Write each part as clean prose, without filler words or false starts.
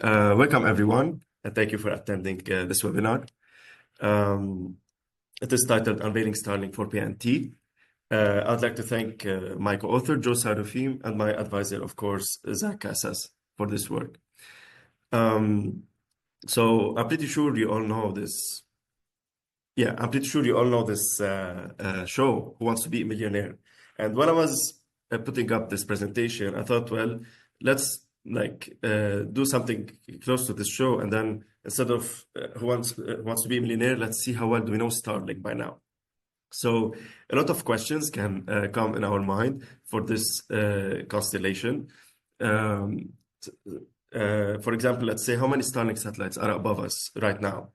Welcome everyone, and thank you for attending this webinar. Um, it is titled Unveiling Starlink for PNT. I'd like to thank my co-author, Joe Sarufim, and my advisor, of course, Zach Casas, for this work. So I'm pretty sure you all know this. Yeah, I'm pretty sure you all know this show, Who Wants to Be a Millionaire? And when I was putting up this presentation, I thought, well, let's do something close to this show, and then instead of who wants to be a millionaire, let's see how well do we know Starlink by now. So a lot of questions can come in our mind for this constellation. For example, let's say how many Starlink satellites are above us right now?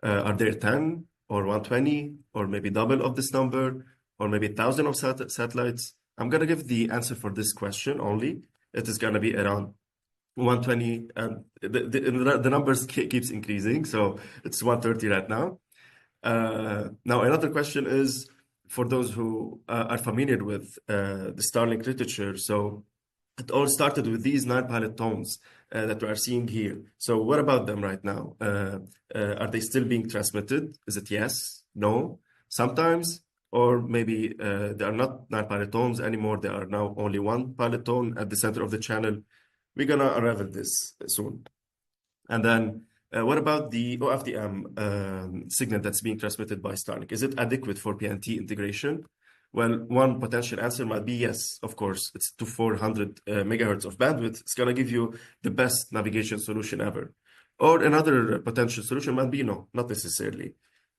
Are there 10 or 120 or maybe double of this number or maybe 1,000 of satellites? I'm going to give the answer for this question only. It is going to be around 120, and the numbers keeps increasing, so it's 130 right now. Now, another question is for those who are familiar with the Starlink literature. So it all started with these 9 pilot tones that we are seeing here. So what about them right now? Are they still being transmitted? Is it yes, no, sometimes? Or maybe they are not 9 pilot tones anymore. They are now only 1 pilot tone at the center of the channel. We're going to unravel this soon. And then what about the OFDM signal that's being transmitted by Starlink? Is it adequate for PNT integration? Well, one potential answer might be yes, of course. It's to 400 megahertz of bandwidth. It's going to give you the best navigation solution ever. Or another potential solution might be no, not necessarily.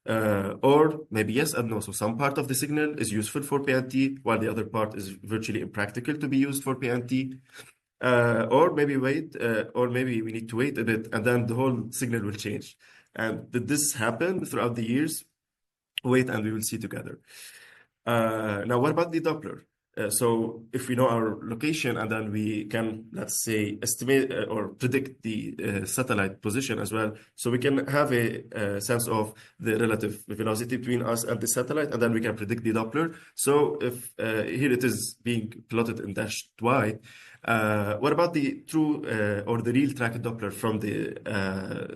Or maybe yes and no. So some part of the signal is useful for PNT, while the other part is virtually impractical to be used for PNT. Or maybe wait, or maybe we need to wait a bit, and then the whole signal will change. And did this happen throughout the years? Wait, and we will see together. Now, what about the Doppler? So if we know our location and then we can, let's say, estimate or predict the satellite position as well, so we can have a sense of the relative velocity between us and the satellite, and then we can predict the Doppler. So if here it is being plotted in dashed Y, what about the true or the real tracked Doppler from the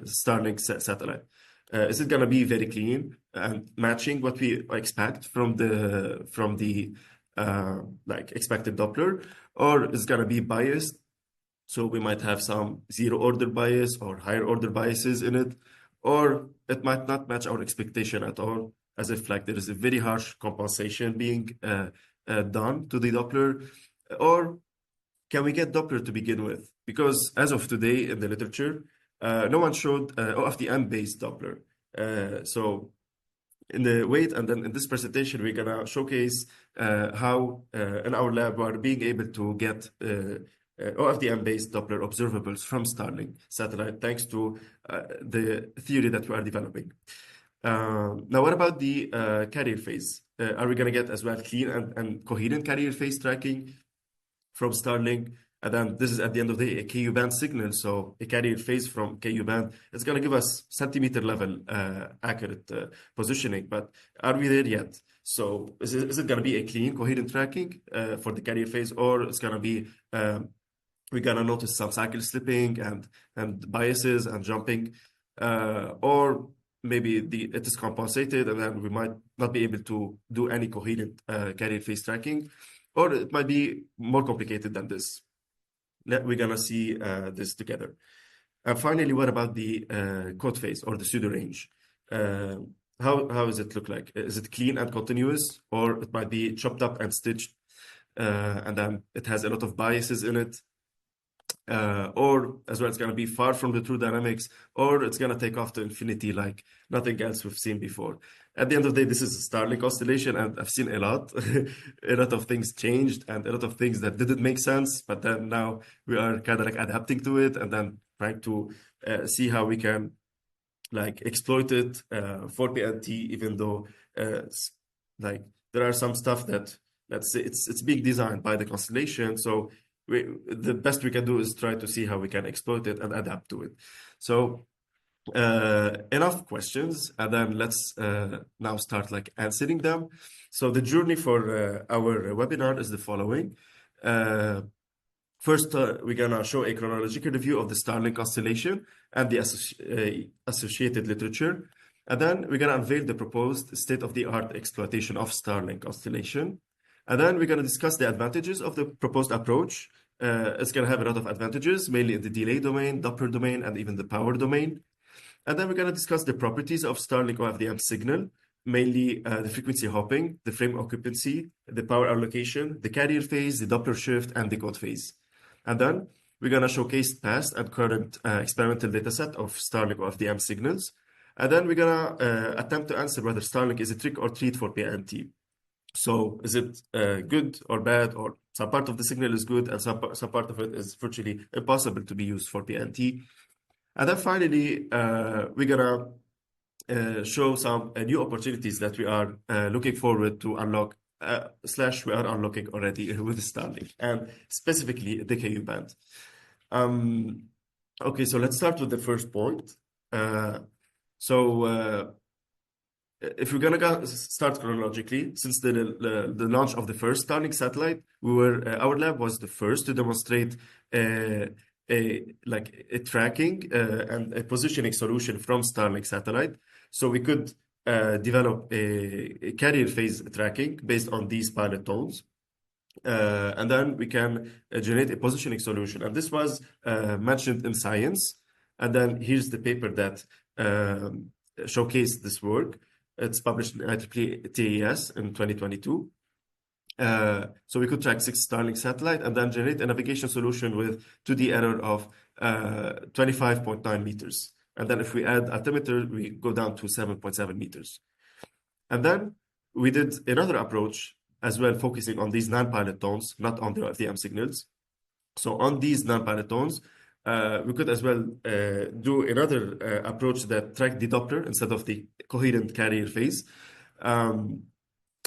Starlink satellite? Is it going to be very clean and matching what we expect from the like expected Doppler, or is it going to be biased? So we might have some zero order bias or higher order biases in it, or it might not match our expectation at all, as if like there is a very harsh compensation being done to the Doppler, or can we get Doppler to begin with? Because as of today in the literature, no one showed OFDM-based Doppler. So in the wait, and then in this presentation, we're gonna showcase how in our lab we are being able to get OFDM-based Doppler observables from Starlink satellite, thanks to the theory that we are developing. Now, what about the carrier phase? Are we gonna get as well clean and coherent carrier phase tracking from Starlink? And then this is at the end of the day a KU band signal, so a carrier phase from KU band, it's going to give us centimeter level accurate positioning. But are we there yet? So is it going to be a clean, coherent tracking for the carrier phase, or it's going to be we're going to notice some cycle slipping and biases and jumping, or maybe it is compensated, and then we might not be able to do any coherent carrier phase tracking, or it might be more complicated than this. We're gonna see this together. And finally, what about the code phase or the pseudo range? How does it look like? Is it clean and continuous, or it might be chopped up and stitched, and then it has a lot of biases in it? Or as well, it's going to be far from the true dynamics, or it's going to take off to infinity like nothing else we've seen before. At the end of the day, this is a Starlink constellation, and I've seen a lot. A lot of things changed, and a lot of things that didn't make sense, but then now we are kind of like adapting to it, and then trying to see how we can like exploit it for PNT, even though like there are some stuff that, let's say, it's being designed by the constellation, so the best we can do is try to see how we can exploit it and adapt to it. So enough questions, and then let's now start like answering them. So the journey for our webinar is the following. First, we're gonna show a chronological review of the Starlink constellation and the associated literature. And then we're gonna unveil the proposed state-of-the-art exploitation of Starlink constellation. And then we're gonna discuss the advantages of the proposed approach. It's gonna have a lot of advantages, mainly in the delay domain, Doppler domain, and even the power domain. And then we're gonna discuss the properties of Starlink OFDM signal, mainly the frequency hopping, the frame occupancy, the power allocation, the carrier phase, the Doppler shift, and the code phase. And then we're going to showcase past and current experimental dataset of Starlink OFDM signals. And then we're going to attempt to answer whether Starlink is a trick or treat for PNT. So is it good or bad, or some part of the signal is good and some part of it is virtually impossible to be used for PNT. And then finally, we're going to show some new opportunities that we are looking forward to unlock / we are unlocking already with Starlink, and specifically the KU band. Okay, so let's start with the first point. If we're gonna start chronologically, since the launch of the first Starlink satellite, our lab was the first to demonstrate a tracking and a positioning solution from Starlink satellite. So we could develop a carrier phase tracking based on these pilot tones. And then we can generate a positioning solution. And this was mentioned in Science. And then here's the paper that showcased this work. It's published in IEEE TAS in 2022. So we could track 6 Starlink satellite and then generate a navigation solution with 2D error of 25.9 meters. And then if we add altimeter, we go down to 7.7 meters. And then we did another approach as well, focusing on these non-pilot tones, not on the OFDM signals. So on these non-pilot tones, we could as well do another approach that tracked the Doppler instead of the coherent carrier phase. And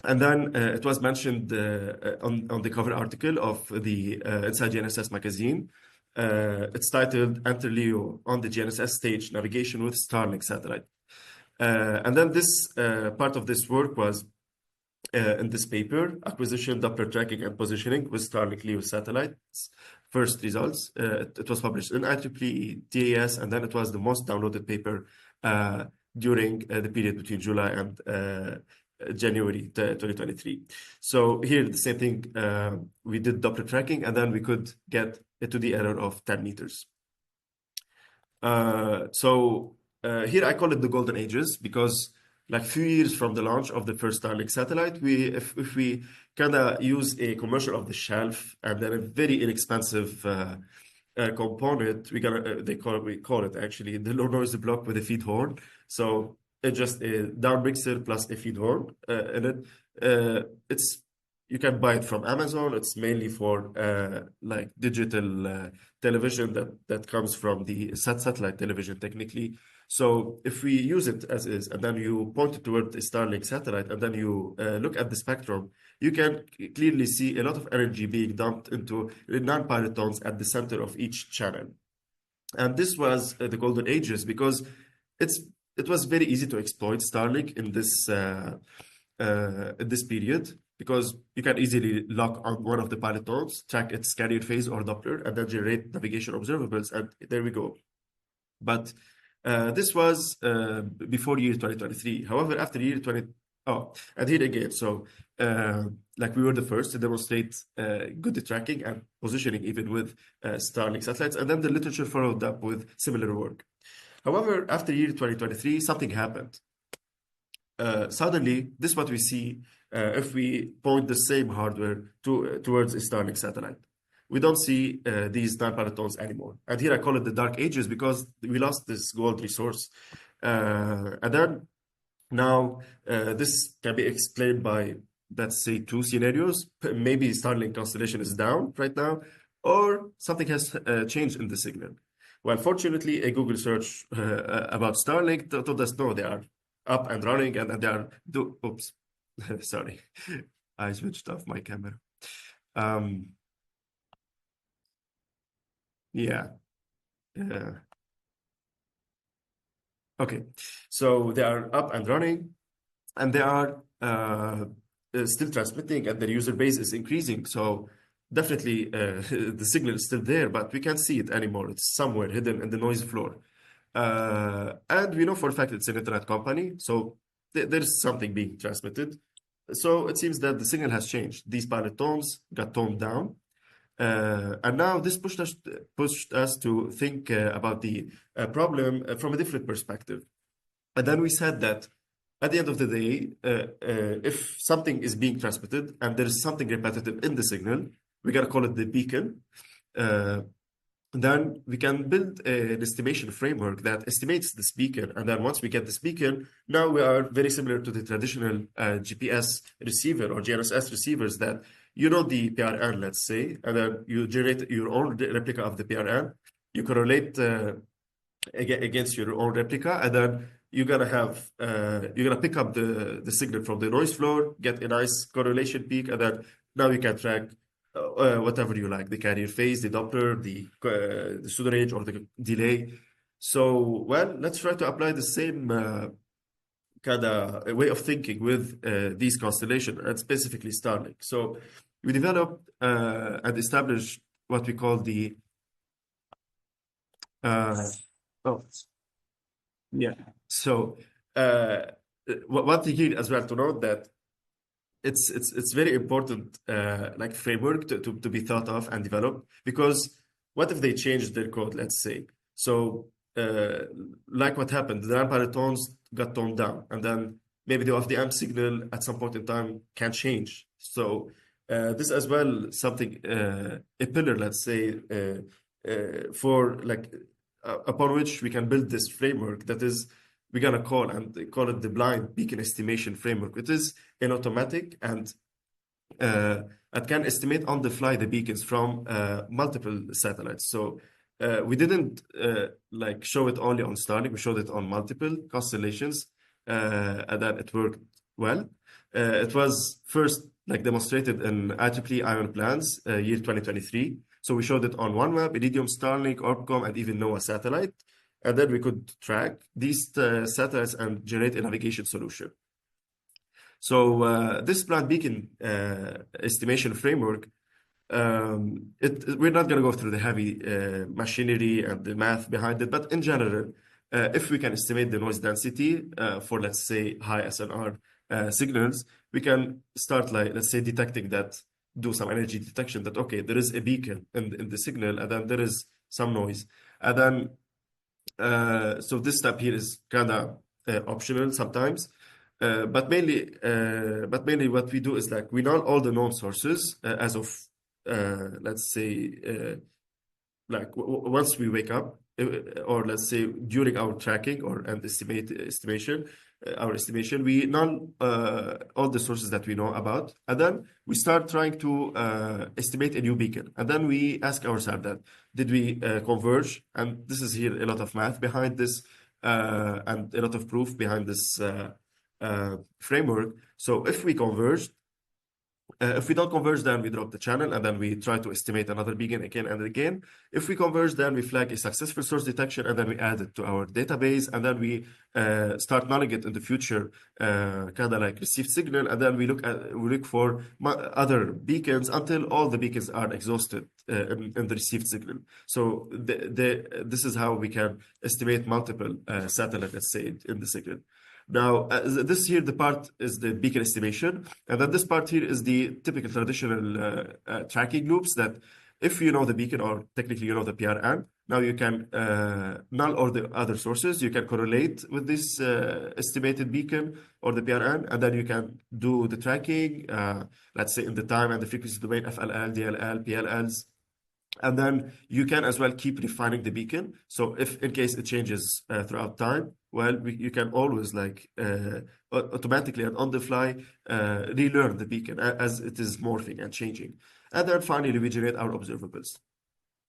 then it was mentioned on the cover article of the Inside GNSS magazine. It's titled Enter LEO on the GNSS stage, navigation with Starlink satellite. And then this part of this work was in this paper, acquisition, Doppler tracking, and positioning with Starlink LEO satellites. First results, it was published in IEEE TAS, and then it was the most downloaded paper during the period between July and January 2023. So here, the same thing, we did Doppler tracking, and then we could get a 2D error of 10 meters. Here I call it the golden ages, because like few years from the launch of the first Starlink satellite, if we kind of use a commercial off the shelf and then a very inexpensive component, we call it actually the low noise block with a feed horn. So it's just a down mixer plus a feed horn in it. You can buy it from Amazon. It's mainly for like digital television that comes from the satellite television technically. So if we use it as is, and then you point it toward the Starlink satellite, and then you look at the spectrum, you can clearly see a lot of energy being dumped into non-pilot tones at the center of each channel. And this was the golden ages, because it was very easy to exploit Starlink in this period, because you can easily lock on one of the pilot tones, track its carrier phase or Doppler, and then generate navigation observables, and there we go. But this was before year 2023. However, after year 20, and here again, so like we were the first to demonstrate good tracking and positioning even with Starlink satellites, and then the literature followed up with similar work. However, after year 2023, something happened. Suddenly, this is what we see if we point the same hardware towards a Starlink satellite. We don't see these non-pilot tones anymore. And here I call it the dark ages, because we lost this gold resource. And then now this can be explained by, let's say, 2 scenarios. Maybe Starlink constellation is down right now, or something has changed in the signal. Well, fortunately, a Google search about Starlink told us no, they are up and running, and they are oops, sorry, I switched off my camera. Yeah. Okay, so they are up and running, and they are still transmitting, and their user base is increasing. So definitely the signal is still there, but we can't see it anymore. It's somewhere hidden in the noise floor. And we know for a fact it's an internet company, so there's something being transmitted. So it seems that the signal has changed. These pilot tones got toned down. And now this pushed us to think about the problem from a different perspective. And then we said that at the end of the day, if something is being transmitted and there is something repetitive in the signal, we gotta call it the beacon. Then we can build an estimation framework that estimates this beacon. And then once we get this beacon, now we are very similar to the traditional GPS receiver or GNSS receivers that you know the PRN, let's say, and then you generate your own replica of the PRN. You correlate against your own replica, and then you're gonna pick up the signal from the noise floor, get a nice correlation peak, and then now you can track whatever you like, the carrier phase, the Doppler, the pseudo range, or the delay. So, well, let's try to apply the same kind of way of thinking with these constellations, and specifically Starlink. So we developed and established what we call the oh yeah. So one thing here as well to note that it's very important like framework to be thought of and developed, because what if they change their code, let's say? So like what happened, the non-pilot tones got toned down, and then maybe the OFDM signal at some point in time can change. So this as well something a pillar, let's say, for like upon which we can build this framework that is we're gonna call it the blind beacon estimation framework. It is an automatic and it can estimate on the fly the beacons from multiple satellites. So we didn't like show it only on Starlink. We showed it on multiple constellations, and that it worked well. It was first like demonstrated in IEEE Ion plans year 2023. So we showed it on OneWeb, Iridium, Starlink, Orbcom, and even NOAA satellite. And then we could track these satellites and generate a navigation solution. So this blind beacon estimation framework, we're not going to go through the heavy machinery and the math behind it, but in general, if we can estimate the noise density for, let's say, high SNR signals, we can start, like, let's say, detecting that, do some energy detection that, okay, there is a beacon in the signal, and then there is some noise. And then, so this step here is kind of optional sometimes. But mainly what we do is like we know all the known sources as of let's say like once we wake up, or let's say during our tracking or and estimation our estimation, we know all the sources that we know about, and then we start trying to estimate a new beacon, and then we ask ourselves that did we converge? And this is here a lot of math behind this and a lot of proof behind this framework. So if we converge, if we don't converge, then we drop the channel, and then we try to estimate another beacon again and again. If we converge, then we flag a successful source detection, and then we add it to our database, and then we start nulling it in the future, kind of like received signal, and then we look for other beacons until all the beacons are exhausted in the received signal. So this is how we can estimate multiple satellites, let's say, in the signal. Now, this here, the part is the beacon estimation. And then this part here is the typical traditional tracking loops that if you know the beacon, or technically you know the PRN, now you can null all the other sources. You can correlate with this estimated beacon or the PRN, and then you can do the tracking, let's say in the time and the frequency domain, FLL, DLL, PLLs. And then you can as well keep refining the beacon. So if in case it changes throughout time, well, you can always like automatically and on the fly relearn the beacon as it is morphing and changing. And then finally, we generate our observables.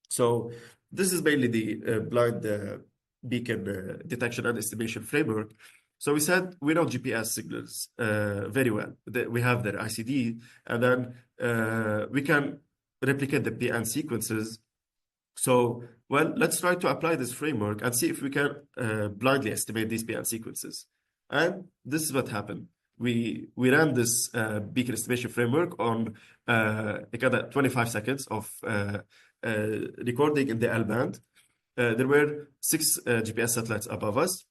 So this is mainly the blind beacon detection and estimation framework. So we said we know GPS signals very well. We have their ICD, and then we can replicate the PN sequences. So, well, let's try to apply this framework and see if we can blindly estimate these PN sequences. And this is what happened. we ran this beacon estimation framework on kind of 25 seconds of recording in the L band. There were 6 GPS satellites above us.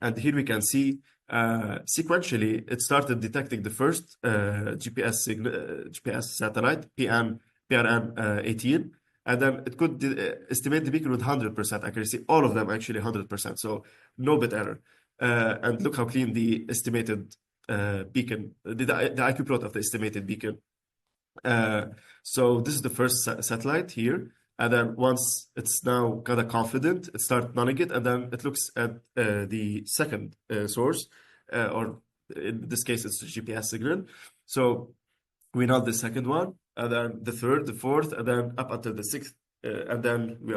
And here we can see sequentially, it started detecting the first GPS satellite, PRN 18, and then it could estimate the beacon with 100% accuracy, all of them actually 100%, so no bit error. And look how clean the estimated beacon, the IQ plot of the estimated beacon. So this is the first satellite here. And then once it's now kind of confident, it starts nulling it, and then it looks at the second source, or in this case, it's the GPS signal. So we null the second one, and then the third, the fourth, and then up until the sixth. And then we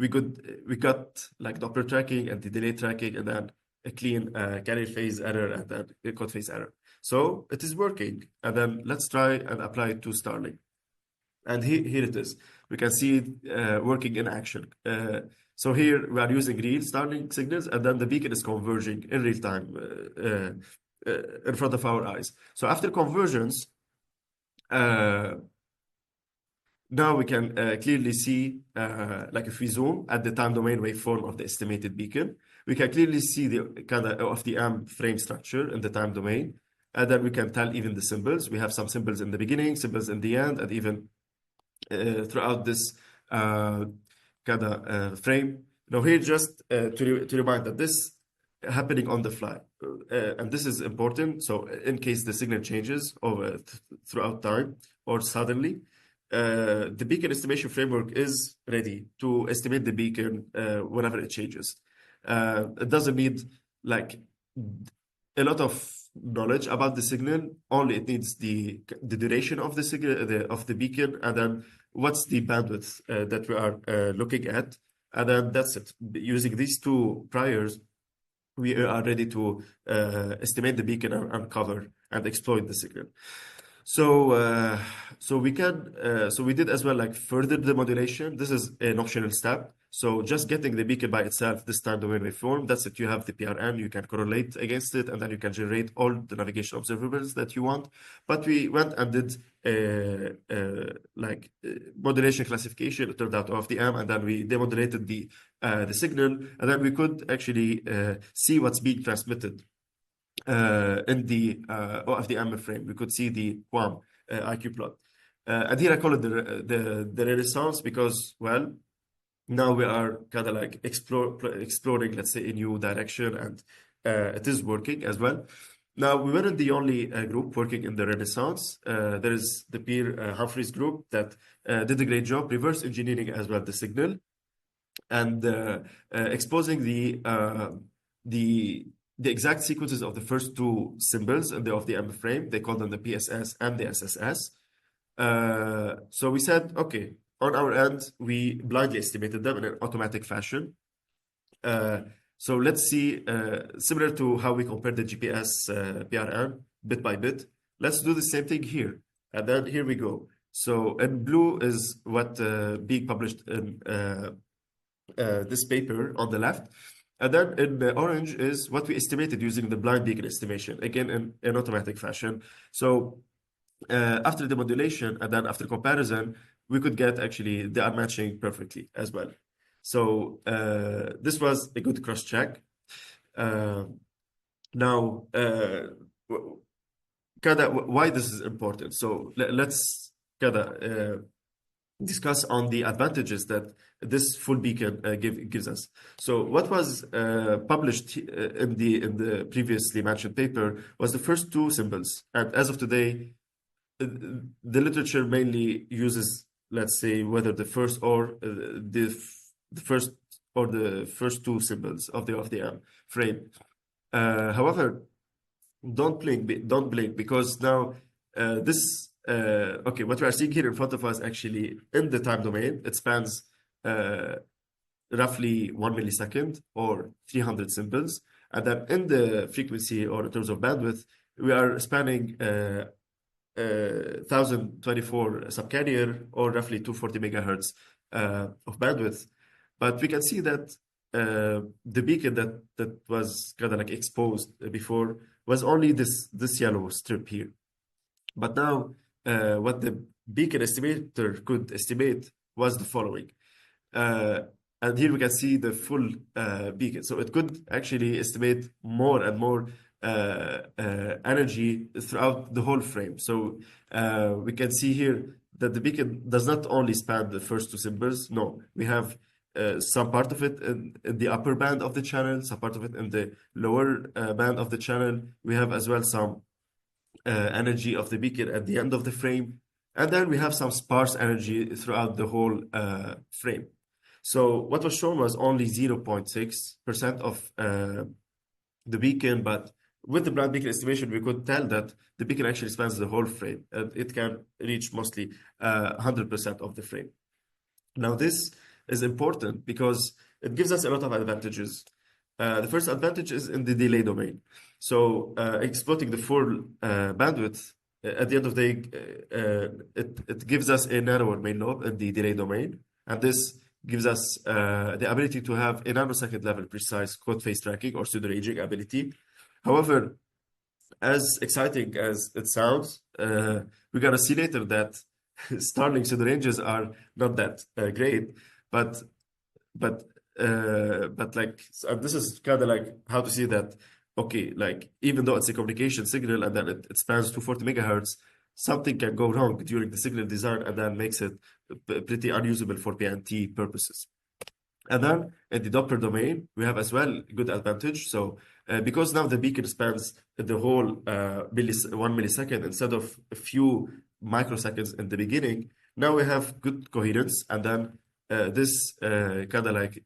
got like Doppler tracking and the delay tracking, and then a clean carrier phase error and then a code phase error. So it is working. And then let's try and apply it to Starlink. And here it is. We can see it working in action. So here we are using real Starlink signals, and then the beacon is converging in real time in front of our eyes. So after convergence, now we can clearly see, like if we zoom at the time domain waveform of the estimated beacon, we can clearly see the kind of OFDM frame structure in the time domain. And then we can tell even the symbols. We have some symbols in the beginning, symbols in the end, and even throughout this kind of frame. Now here just to remind that this happening on the fly, and this is important. So in case the signal changes over throughout time or suddenly, the beacon estimation framework is ready to estimate the beacon whenever it changes. It doesn't need like a lot of knowledge about the signal. Only it needs the duration of the signal of the beacon, and then what's the bandwidth that we are looking at, and then that's it. Using these two priors, we are ready to estimate the beacon and uncover and exploit the signal. So we did as well like further demodulation. This is an optional step. So just getting the beacon by itself, this time domain waveform, that's it. You have the PRN, you can correlate against it, and then you can generate all the navigation observables that you want. But we went and did modulation classification. It turned out OFDM, and then we demodulated the signal, and then we could actually see what's being transmitted in the OFDM frame. We could see the QAM IQ plot. And here I call it the Renaissance because, well, now we are kind of like exploring, let's say, a new direction, and it is working as well. Now, we weren't the only group working in the Renaissance. There is the Pierre Humphreys group that did a great job reverse engineering as well the signal and exposing the exact sequences of the first two symbols of the M frame. They call them the PSS and the SSS. So we said, okay, on our end, we blindly estimated them in an automatic fashion. So let's see, similar to how we compared the GPS PRN bit by bit, let's do the same thing here. And then here we go. So in blue is what being published in this paper on the left. And then in the orange is what we estimated using the blind beacon estimation, again in an automatic fashion. So after the modulation and then after comparison, we could get actually they are matching perfectly as well. So this was a good cross check. Now, why this is important? So let's discuss on the advantages that this full beacon gives us. So what was published in the previously mentioned paper was the first two symbols, and as of today, the literature mainly uses, let's say, whether the first or the first two symbols of the frame. However, don't blink because now this okay, what we are seeing here in front of us actually in the time domain, it spans roughly 1 millisecond or 300 symbols, and then in the frequency or in terms of bandwidth, we are spanning 1024 subcarrier or roughly 240 megahertz of bandwidth. But we can see that the beacon that was kind of like exposed before was only this yellow strip here. But now, what the beacon estimator could estimate was the following. And here we can see the full beacon. So it could actually estimate more and more energy throughout the whole frame. So we can see here that the beacon does not only span the first two symbols. No, we have some part of it in the upper band of the channel, some part of it in the lower band of the channel. We have as well some energy of the beacon at the end of the frame. And then we have some sparse energy throughout the whole frame. So what was shown was only 0.6% of the beacon, but with the blind beacon estimation, we could tell that the beacon actually spans the whole frame, and it can reach mostly 100% of the frame. Now, this is important because it gives us a lot of advantages. The first advantage is in the delay domain. So exploiting the full bandwidth, at the end of the day, it gives us a narrower main lobe in the delay domain, and this gives us the ability to have a nanosecond level precise code phase tracking or pseudo-ranging ability. However, as exciting as it sounds, we're gonna see later that Starlink pseudo ranges are not that great, but like, so this is kind of like how to see that. Okay, like even though it's a communication signal and then it spans 240 megahertz, something can go wrong during the signal design and then makes it pretty unusable for PNT purposes. And then in the Doppler domain, we have as well good advantage. So because now the beacon spans the whole 1 millisecond instead of a few microseconds in the beginning, now we have good coherence. And then this kind of like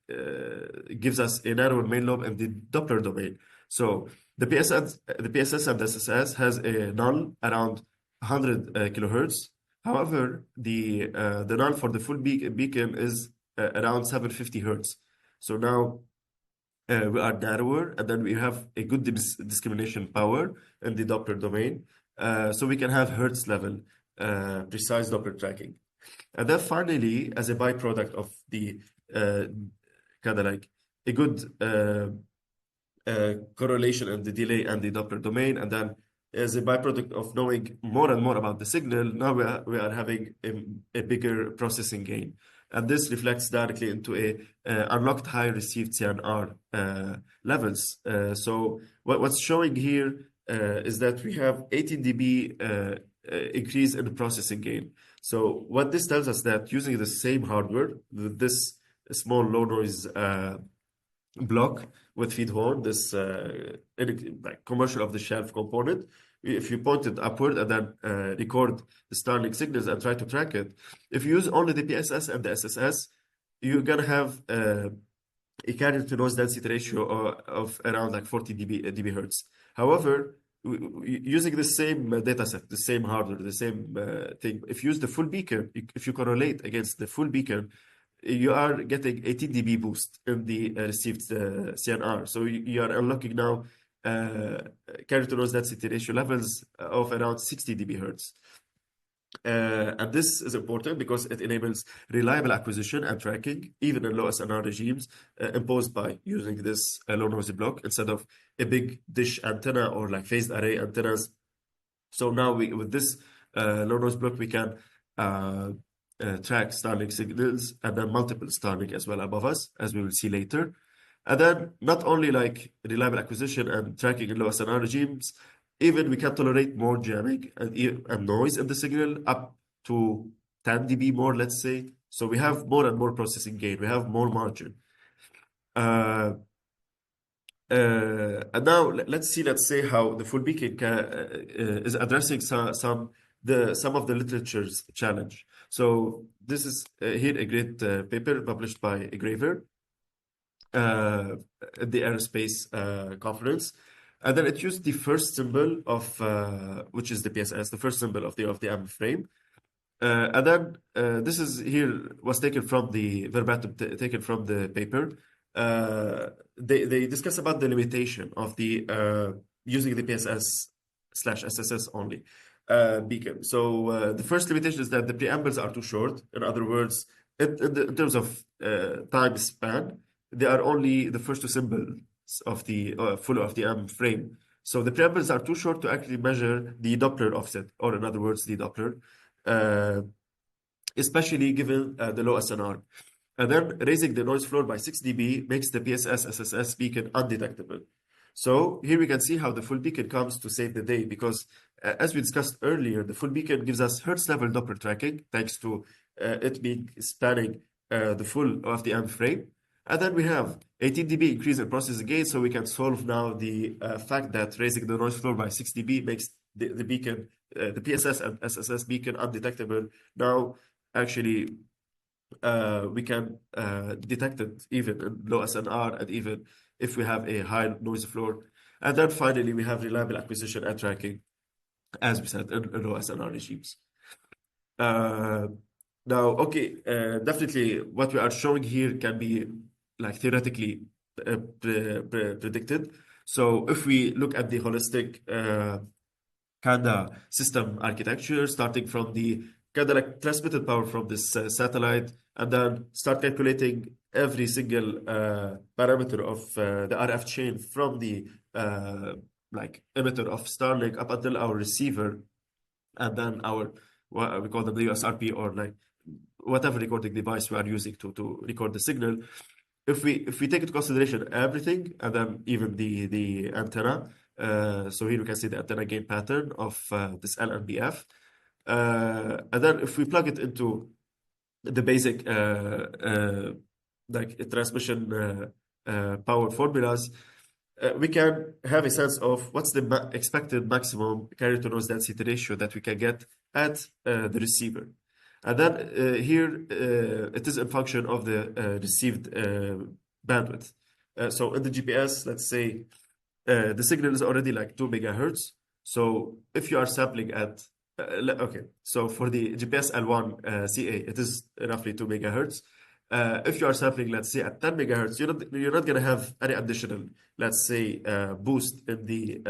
gives us a narrower main lobe in the Doppler domain. So the PSS and the SSS has a null around 100 kilohertz. However, the null for the full beacon is around 750 hertz. So now we are narrower, and then we have a good discrimination power in the Doppler domain. So we can have hertz level precise Doppler tracking. And then finally, as a byproduct of the kind of like a good correlation in the delay and the Doppler domain, and then as a byproduct of knowing more and more about the signal, now we are having a bigger processing gain. And this reflects directly into a unlocked high received CNR levels. So what's showing here is that we have 18 dB increase in the processing gain. So what this tells us that using the same hardware, with this small low noise block with feed horn, this like commercial off the shelf component, if you point it upward and then record the Starlink signals and try to track it, if you use only the PSS and the SSS, you're gonna have a carrier to noise density ratio of around like 40 dB hertz. However, using the same data set, the same hardware, the same thing, if you use the full beacon, if you correlate against the full beacon, you are getting 18 dB boost in the received CNR. So you are unlocking now carrier to noise density ratio levels of around 60 dB hertz. And this is important because it enables reliable acquisition and tracking, even in low SNR regimes, imposed by using this low noisy block instead of a big dish antenna or like phased array antennas. So now with this low noise block, we can track Starlink signals and then multiple Starlink as well above us, as we will see later. And then not only like reliable acquisition and tracking in low SNR regimes, even we can tolerate more jamming and noise in the signal up to 10 dB more, let's say. So we have more and more processing gain. We have more margin. And now let's say how the full beacon is addressing some of the literature's challenge. So this is here a great paper published by a Graver at the aerospace conference. And then it used the first symbol of, which is the PSS, the first symbol of the OFDM frame. And then this is here was taken from the verbatim taken from the paper. They discuss about the limitation of the using the PSS/SSS only beacon. So the first limitation is that the preambles are too short. In other words, in terms of time span, they are only the first two symbols of the full OFDM frame. So the preambles are too short to actually measure the Doppler offset, or in other words, the Doppler, uh, especially given the low SNR. And then raising the noise floor by 6 dB makes the PSS SSS beacon undetectable. So here we can see how the full beacon comes to save the day, because as we discussed earlier, the full beacon gives us Hertz level Doppler tracking thanks to it being spanning the full OFDM frame. And then we have 18 dB increase in processing gain, so we can solve now the fact that raising the noise floor by 6 dB makes the beacon, the PSS and SSS beacon undetectable. Now, actually, we can detect it even in low SNR and even if we have a high noise floor. And then finally, we have reliable acquisition and tracking, as we said, in low SNR regimes. Now, okay, definitely what we are showing here can be like theoretically predicted. So if we look at the holistic kind of system architecture, starting from the kind of like transmitted power from this satellite, and then start calculating every single parameter of the RF chain from the like emitter of Starlink up until our receiver, and then our what we call them the USRP, or like whatever recording device we are using to record the signal. If we take into consideration everything, and then even the antenna, so here we can see the antenna gain pattern of this LNBF, and then if we plug it into the basic like transmission power formulas, we can have a sense of what's the expected maximum carrier to noise density ratio that we can get at the receiver. And then here it is a function of the received bandwidth. So in the GPS, let's say the signal is already like 2 megahertz. So if you are sampling at, okay, so for the GPS L1 CA, it is roughly 2 megahertz. If you are sampling, let's say at 10 megahertz, you're not going to have any additional, let's say, boost in the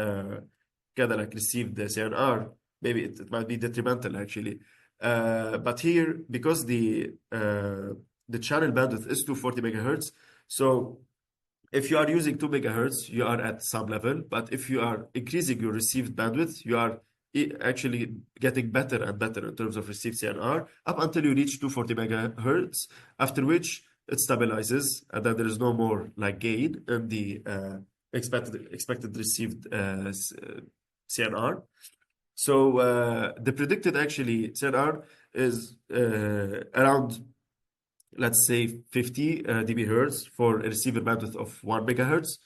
kind of like received CNR. Maybe it might be detrimental actually. But here, because the channel bandwidth is 240 megahertz, so if you are using 2 megahertz, you are at some level. But if you are increasing your received bandwidth, you are actually getting better and better in terms of received CNR up until you reach 240 megahertz, after which it stabilizes, and then there is no more like gain in the expected received CNR. So the predicted actually CNR is around, let's say, 50 dB hertz for a receiver bandwidth of 1 megahertz,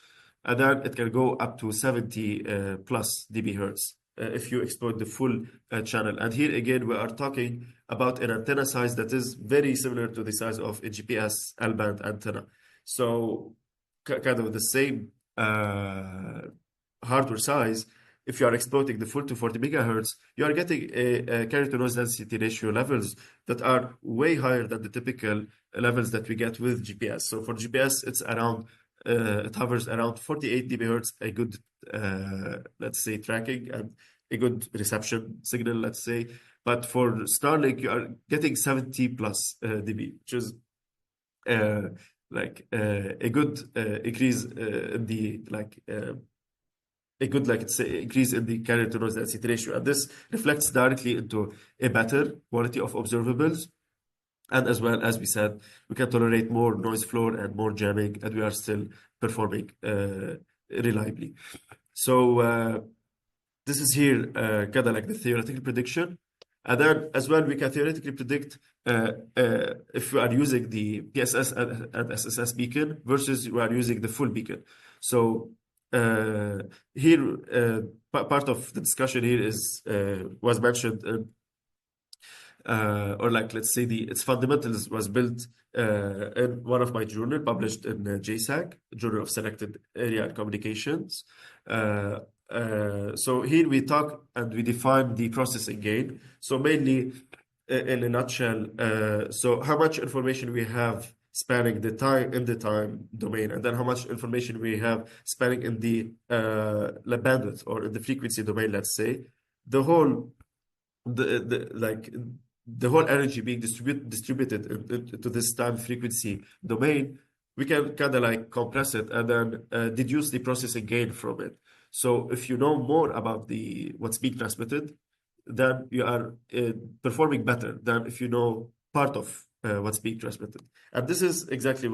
and then it can go up to 70 plus dB hertz if you exploit the full channel. And here again, we are talking about an antenna size that is very similar to the size of a GPS L-band antenna. So kind of the same hardware size. If you are exploiting the full 240 megahertz, you are getting a carrier to noise density ratio levels that are way higher than the typical levels that we get with GPS. So for GPS, it's around, it hovers around 48 dB hertz, a good, let's say, tracking and a good reception signal, let's say. But for Starlink, you are getting 70 plus dB, which is like a good increase in the like. A good, like it's increase in the carrier to noise density ratio. And this reflects directly into a better quality of observables. And as well, as we said, we can tolerate more noise floor and more jamming, and we are still performing reliably. So this is here kind of like the theoretical prediction. And then as well, we can theoretically predict if we are using the PSS and SSS beacon versus we are using the full beacon. So here, part of the discussion here is was mentioned, or like let's say its fundamentals was built in one of my journal published in JSAC, Journal of Selected Area and Communications. So here we talk and we define the processing gain. So mainly, in a nutshell, so how much information we have spanning the time in the time domain, and then how much information we have spanning in the bandwidth or in the frequency domain, let's say, the whole the whole energy being distributed to this time frequency domain we can kind of like compress it and then deduce the processing gain from it. So if you know more about what's being transmitted, then you are performing better than if you know part of what's being transmitted. And this is exactly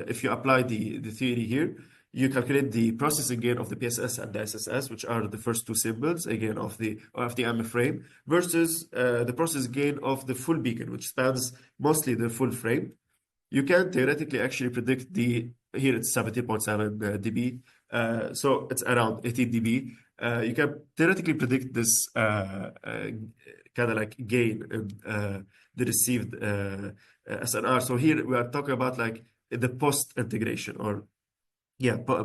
if you apply the theory here, you calculate the processing gain of the PSS and the SSS, which are the first two symbols, again, of the OFDM frame, versus the process gain of the full beacon, which spans mostly the full frame. You can theoretically actually predict here it's 17.7 dB, so it's around 18 dB. You can theoretically predict this kind of like gain in the received SNR. So here we are talking about like the post integration or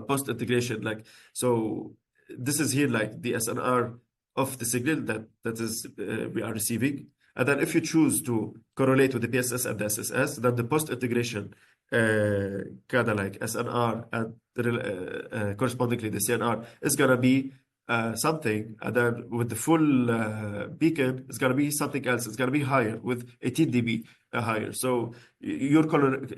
post integration. Like, so this is here like the SNR of the signal that is we are receiving. And then if you choose to correlate with the PSS and the SSS, then the post integration kind of like SNR and correspondingly the CNR is gonna be something, and then with the full beacon, it's gonna be something else. It's gonna be higher with 18 dB higher. So your kind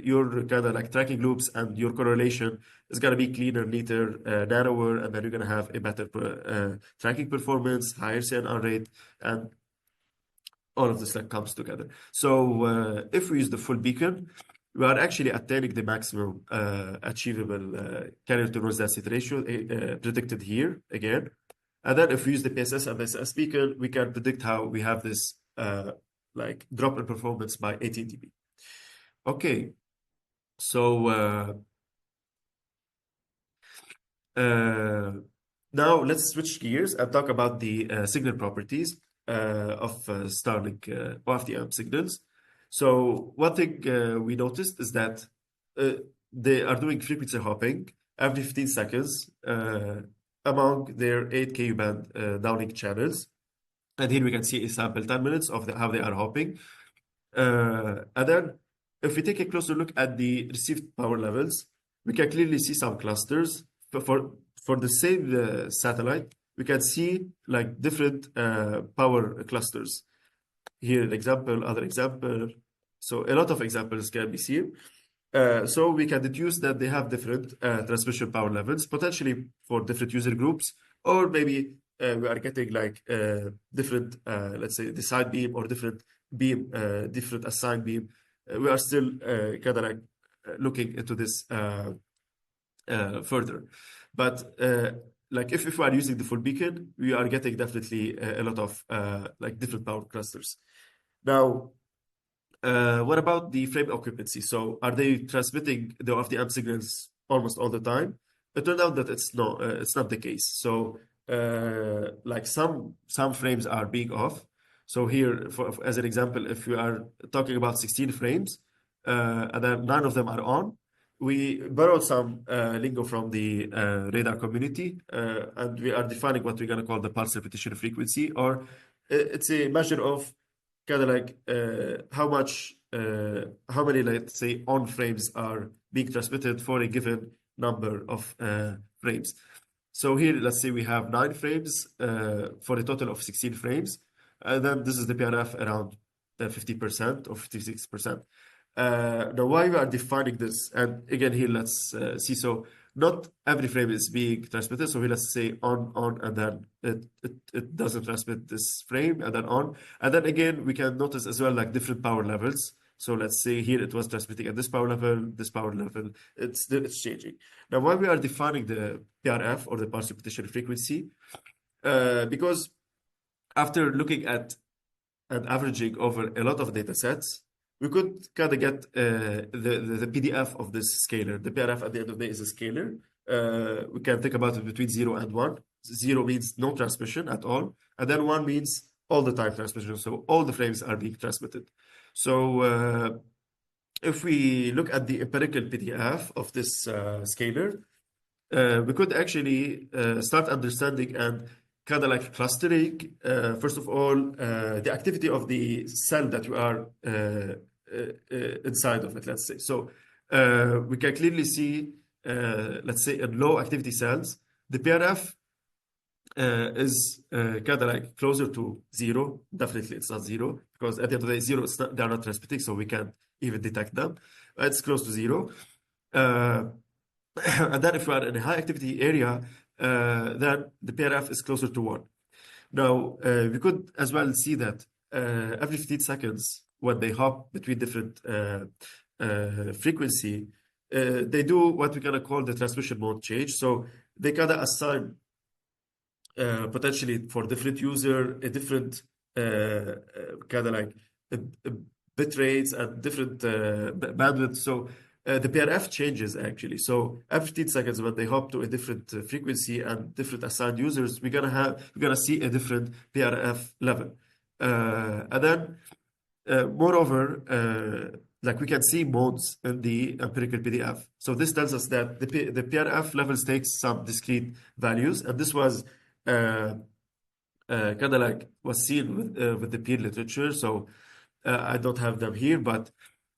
of like tracking loops and your correlation is gonna be cleaner, neater, narrower, and then you're gonna have a better tracking performance, higher CNR rate, and all of this like comes together. So if we use the full beacon, we are actually attaining the maximum achievable carrier to noise density ratio predicted here again. And then if we use the PSS and SSS beacon, we can predict how we have this like drop in performance by 18 dB. Okay, so now let's switch gears and talk about the signal properties of Starlink OFDM signals. So one thing we noticed is that they are doing frequency hopping every 15 seconds among their 8 Ku band downlink channels. And here we can see a sample 10 minutes of how they are hopping. And then if we take a closer look at the received power levels, we can clearly see some clusters. For the same satellite, we can see like different power clusters. Here an example, other example. So a lot of examples can be seen. So we can deduce that they have different transmission power levels, potentially for different user groups, or maybe we are getting like different, let's say, the side beam or different beam, different assigned beam. We are still kind of like looking into this further. But like if we are using the full beacon, we are getting definitely a lot of like different power clusters. Now, what about the frame occupancy? So are they transmitting the OFDM signals almost all the time? It turned out that it's not the case. So like some frames are being off. So here, as an example, if we are talking about 16 frames, and then 9 of them are on, we borrowed some lingo from the radar community, and we are defining what we're going to call the pulse repetition frequency, or it's a measure of kind of like how many, let's say, on frames are being transmitted for a given number of frames. So here, let's say we have 9 frames for a total of 16 frames, and then this is the PRF around 50% or 56%. Now, why we are defining this? And again, here let's see. So not every frame is being transmitted. So here let's say on, and then it doesn't transmit this frame, and then on. And then again, we can notice as well like different power levels. So let's say here it was transmitting at this power level, it's changing. Now, why we are defining the PRF or the pulse repetition frequency? Because after looking at and averaging over a lot of data sets, we could kind of get the PDF of this scalar. The PRF at the end of the day is a scalar. We can think about it between 0 and 1. 0 means no transmission at all, and then 1 means all the time transmission. So all the frames are being transmitted. So if we look at the empirical PDF of this scalar, we could actually start understanding and kind of like clustering, first of all, the activity of the cell that you are inside of it, let's say. So we can clearly see, let's say, in low activity cells, the PRF is kind of like closer to 0. Definitely it's not 0, because at the end of the day, 0, they're not transmitting, so we can't even detect them. It's close to 0. And then if you are in a high activity area, then the PRF is closer to 1. Now, we could as well see that every 15 seconds, when they hop between different frequency, they do what we're going to call the transmission mode change. So they kind of assign potentially for different user a different kind of like bit rates and different bandwidth. So the PRF changes actually. So every 15 seconds, when they hop to a different frequency and different assigned users, we're gonna see a different PRF level. And then moreover, like we can see modes in the empirical PDF. So this tells us that the PRF levels takes some discrete values, and this was kind of like was seen with the peer literature. So I don't have them here, but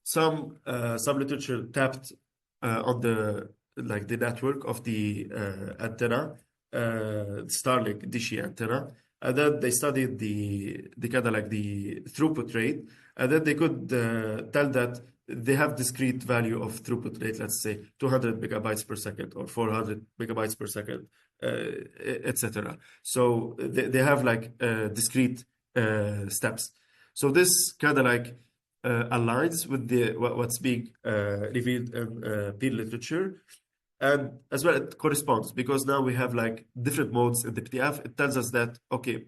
some literature tapped on the network of the antenna, Starlink dishy antenna, and then they studied the kind of like the throughput rate, and then they could tell that they have discrete value of throughput rate, let's say 200 megabytes per second or 400 megabytes per second, etc. So they have like discrete steps. So this kind of like aligns with what's being revealed in peer literature. And as well, it corresponds because now we have like different modes in the PDF. It tells us that, okay,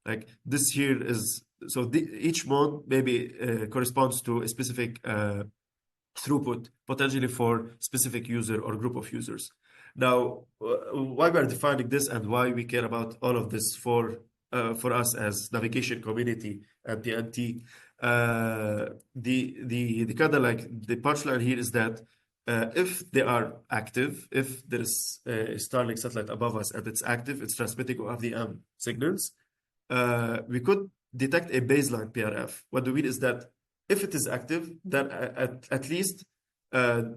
like this here is, so each mode maybe corresponds to a specific throughput, potentially for specific user or group of users. Now, why we are defining this and why we care about all of this for us as navigation community and PNT, the kind of like the punchline here is that if they are active, if there is a Starlink satellite above us and it's active, it's transmitting OFDM signals, we could detect a baseline PRF. What we mean is that if it is active, then at least the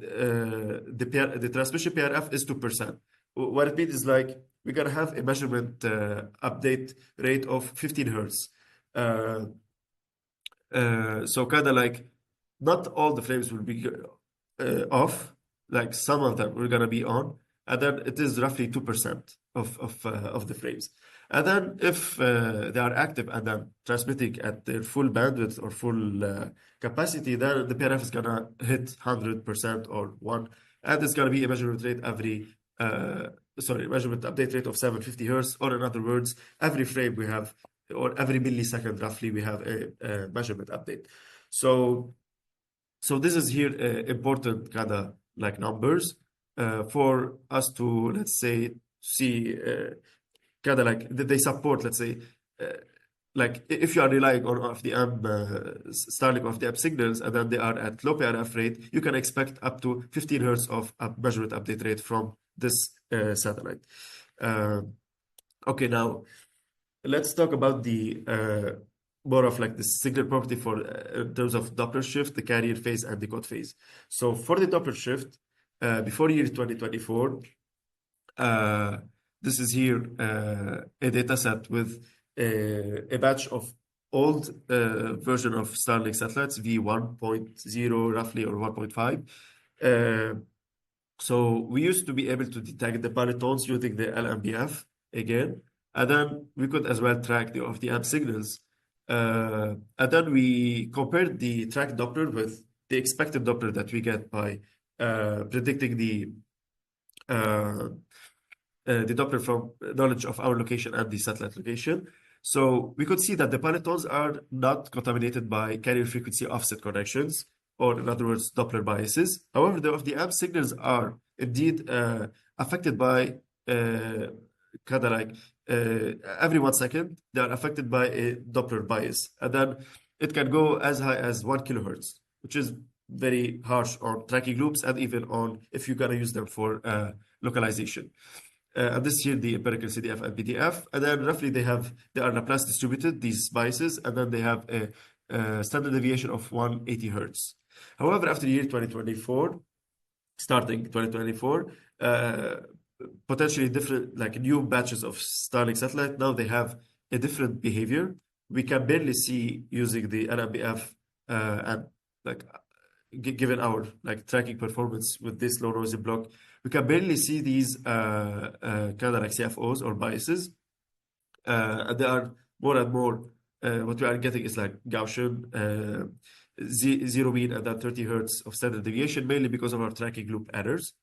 transmission PRF is 2%. What it means is like we're gonna have a measurement update rate of 15 hertz. So kind of like not all the frames will be off, like some of them we're gonna be on, and then it is roughly 2% of the frames. And then if they are active and then transmitting at their full bandwidth or full capacity, then the PRF is gonna hit 100% or 1, and it's gonna be a measurement rate measurement update rate of 750 hertz, or in other words, every frame we have, or every millisecond roughly, we have a measurement update. So this is here important kind of like numbers for us to, let's say, see kind of like they support, let's say, like if you are relying on OFDM, Starlink OFDM signals, and then they are at low PRF rate, you can expect up to 15 hertz of measurement update rate from this satellite. Okay, now let's talk about the more of like the signal property for in terms of Doppler shift, the carrier phase, and decode phase. So for the Doppler shift, before year 2024, this is here a data set with a batch of old version of Starlink satellites, V1.0 roughly, or 1.5. So we used to be able to detect the polytones using the LMBF again, and then we could as well track the OFDM signals. And then we compared the tracked Doppler with the expected Doppler that we get by predicting the Doppler from knowledge of our location and the satellite location. So we could see that the polytones are not contaminated by carrier frequency offset corrections, or in other words, Doppler biases. However, the OFDM signals are indeed affected by kind of like every 1 second, they are affected by a Doppler bias. And then it can go as high as 1 kilohertz, which is very harsh on tracking loops and even on if you're going to use them for localization. And this here, the empirical CDF and PDF. And then roughly they are Laplace distributed, these biases, and then they have a standard deviation of 180 hertz. However, after year 2024, starting 2024, potentially different, like new batches of Starlink satellite, now they have a different behavior. We can barely see using the NMBF and like given our like tracking performance with this low noisy block, we can barely see these kind of like CFOs or biases. And they are more and more. What we are getting is like Gaussian, zero mean, and then 30 hertz of standard deviation, mainly because of our tracking loop errors.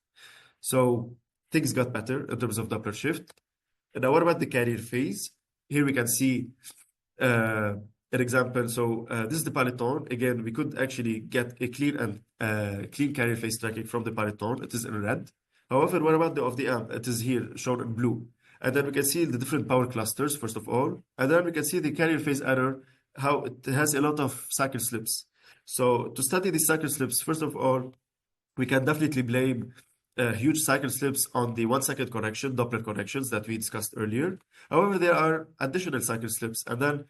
So things got better in terms of Doppler shift. And now what about the carrier phase? Here we can see an example. So this is the pilot tone. Again, we could actually get a clean and clean carrier phase tracking from the pilot tone. It is in red. However, what about the OFDM? It is here shown in blue. And then we can see the different power clusters, first of all. And then we can see the carrier phase error, how it has a lot of cycle slips. So to study these cycle slips, first of all, we can definitely blame huge cycle slips on the 1 second correction, Doppler corrections that we discussed earlier. However, there are additional cycle slips. And then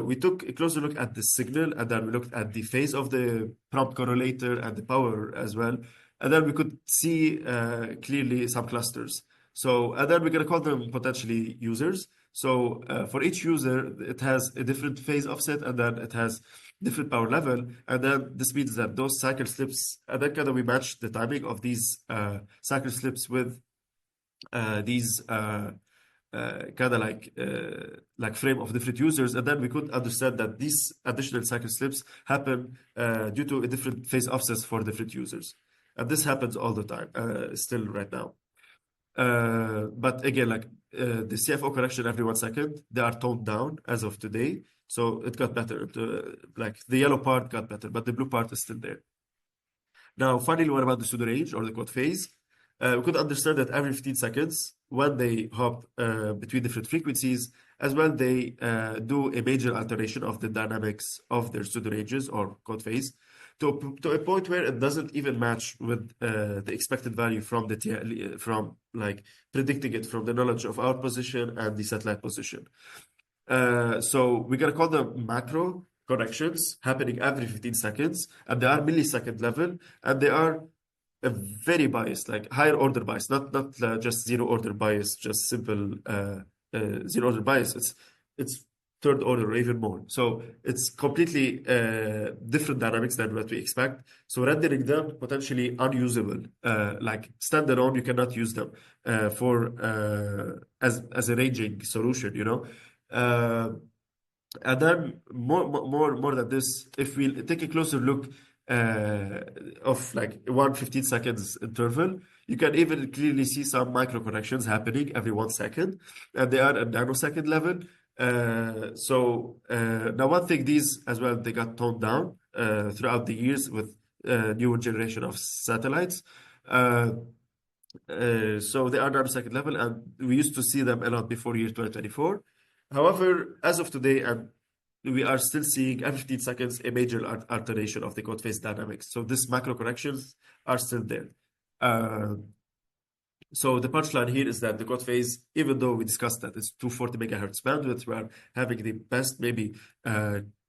we took a closer look at the signal, and then we looked at the phase of the prompt correlator and the power as well. And then we could see clearly some clusters. So, and then we're going to call them potentially users. So for each user, it has a different phase offset, and then it has different power level. And then this means that those cycle slips, and then kind of we match the timing of these cycle slips with these kind of like frame of different users. And then we could understand that these additional cycle slips happen due to a different phase offsets for different users. And this happens all the time, still right now. But again, like the CFO correction every 1 second, they are toned down as of today. So it got better. Like the yellow part got better, but the blue part is still there. Now, finally, what about the pseudo range or the code phase? We could understand that every 15 seconds, when they hop between different frequencies, as well, they do a major alteration of the dynamics of their pseudo ranges or code phase to a point where it doesn't even match with the expected value from the from like predicting it from the knowledge of our position and the satellite position. So we're gonna call them macro corrections happening every 15 seconds, and they are millisecond level, and they are very biased, like higher order bias, not just zero order bias, just simple zero order bias. It's third order or even more. So it's completely different dynamics than what we expect. So rendering them potentially unusable. Like standalone, you cannot use them for as a ranging solution, you know. And then more than this, if we take a closer look of like 1 15 seconds interval, you can even clearly see some micro corrections happening every 1 second, and they are at nanosecond level. Now one thing, these as well, they got toned down throughout the years with newer generation of satellites. So they are nanosecond level, and we used to see them a lot before year 2024. However, as of today, and we are still seeing every 15 seconds a major alteration of the code phase dynamics. So these macro corrections are still there. So the punchline here is that the code phase, even though we discussed that it's 240 megahertz bandwidth, we are having the best maybe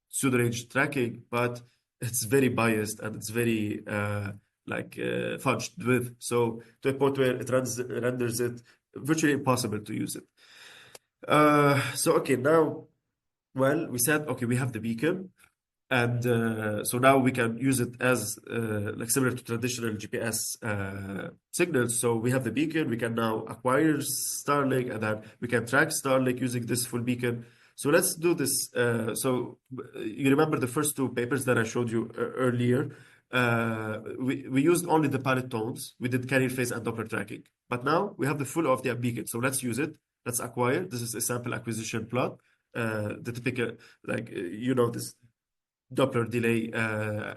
pseudo range tracking, but it's very biased and it's very fudged with. So to a point where it renders it virtually impossible to use it. So okay, now, well, we said, okay, we have the beacon, and so now we can use it as like similar to traditional GPS signals. So we have the beacon, we can now acquire Starlink, and then we can track Starlink using this full beacon. So let's do this. So you remember the first two papers that I showed you earlier? We used only the pilot tones. We did carrier phase and Doppler tracking. But now we have the full OFDM beacon. So let's use it. Let's acquire. This is a sample acquisition plot. The typical, this Doppler delay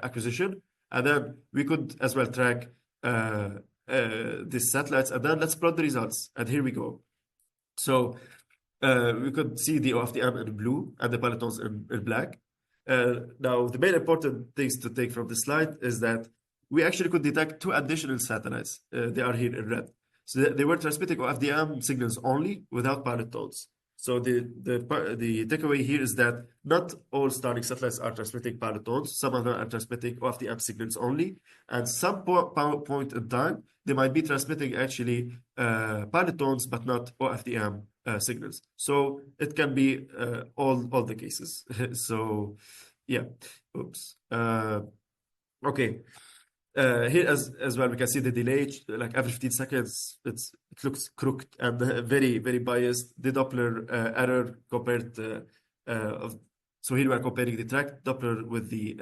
acquisition. And then we could as well track these satellites. And then let's plot the results. And here we go. So we could see the OFDM in blue and the pilot tones in black. Now, the main important things to take from this slide is that we actually could detect two additional satellites. They are here in red. So they were transmitting OFDM signals only without pilot tones. So the takeaway here is that not all Starlink satellites are transmitting pilot tones. Some of them are transmitting OFDM signals only. And some point in time, they might be transmitting actually pilot tones, but not OFDM signals. So it can be all the cases. So yeah, oops. Okay. Here as well, we can see the delay, like every 15 seconds, it looks crooked and very, very biased. The Doppler error compared, so here we are comparing the tracked Doppler with the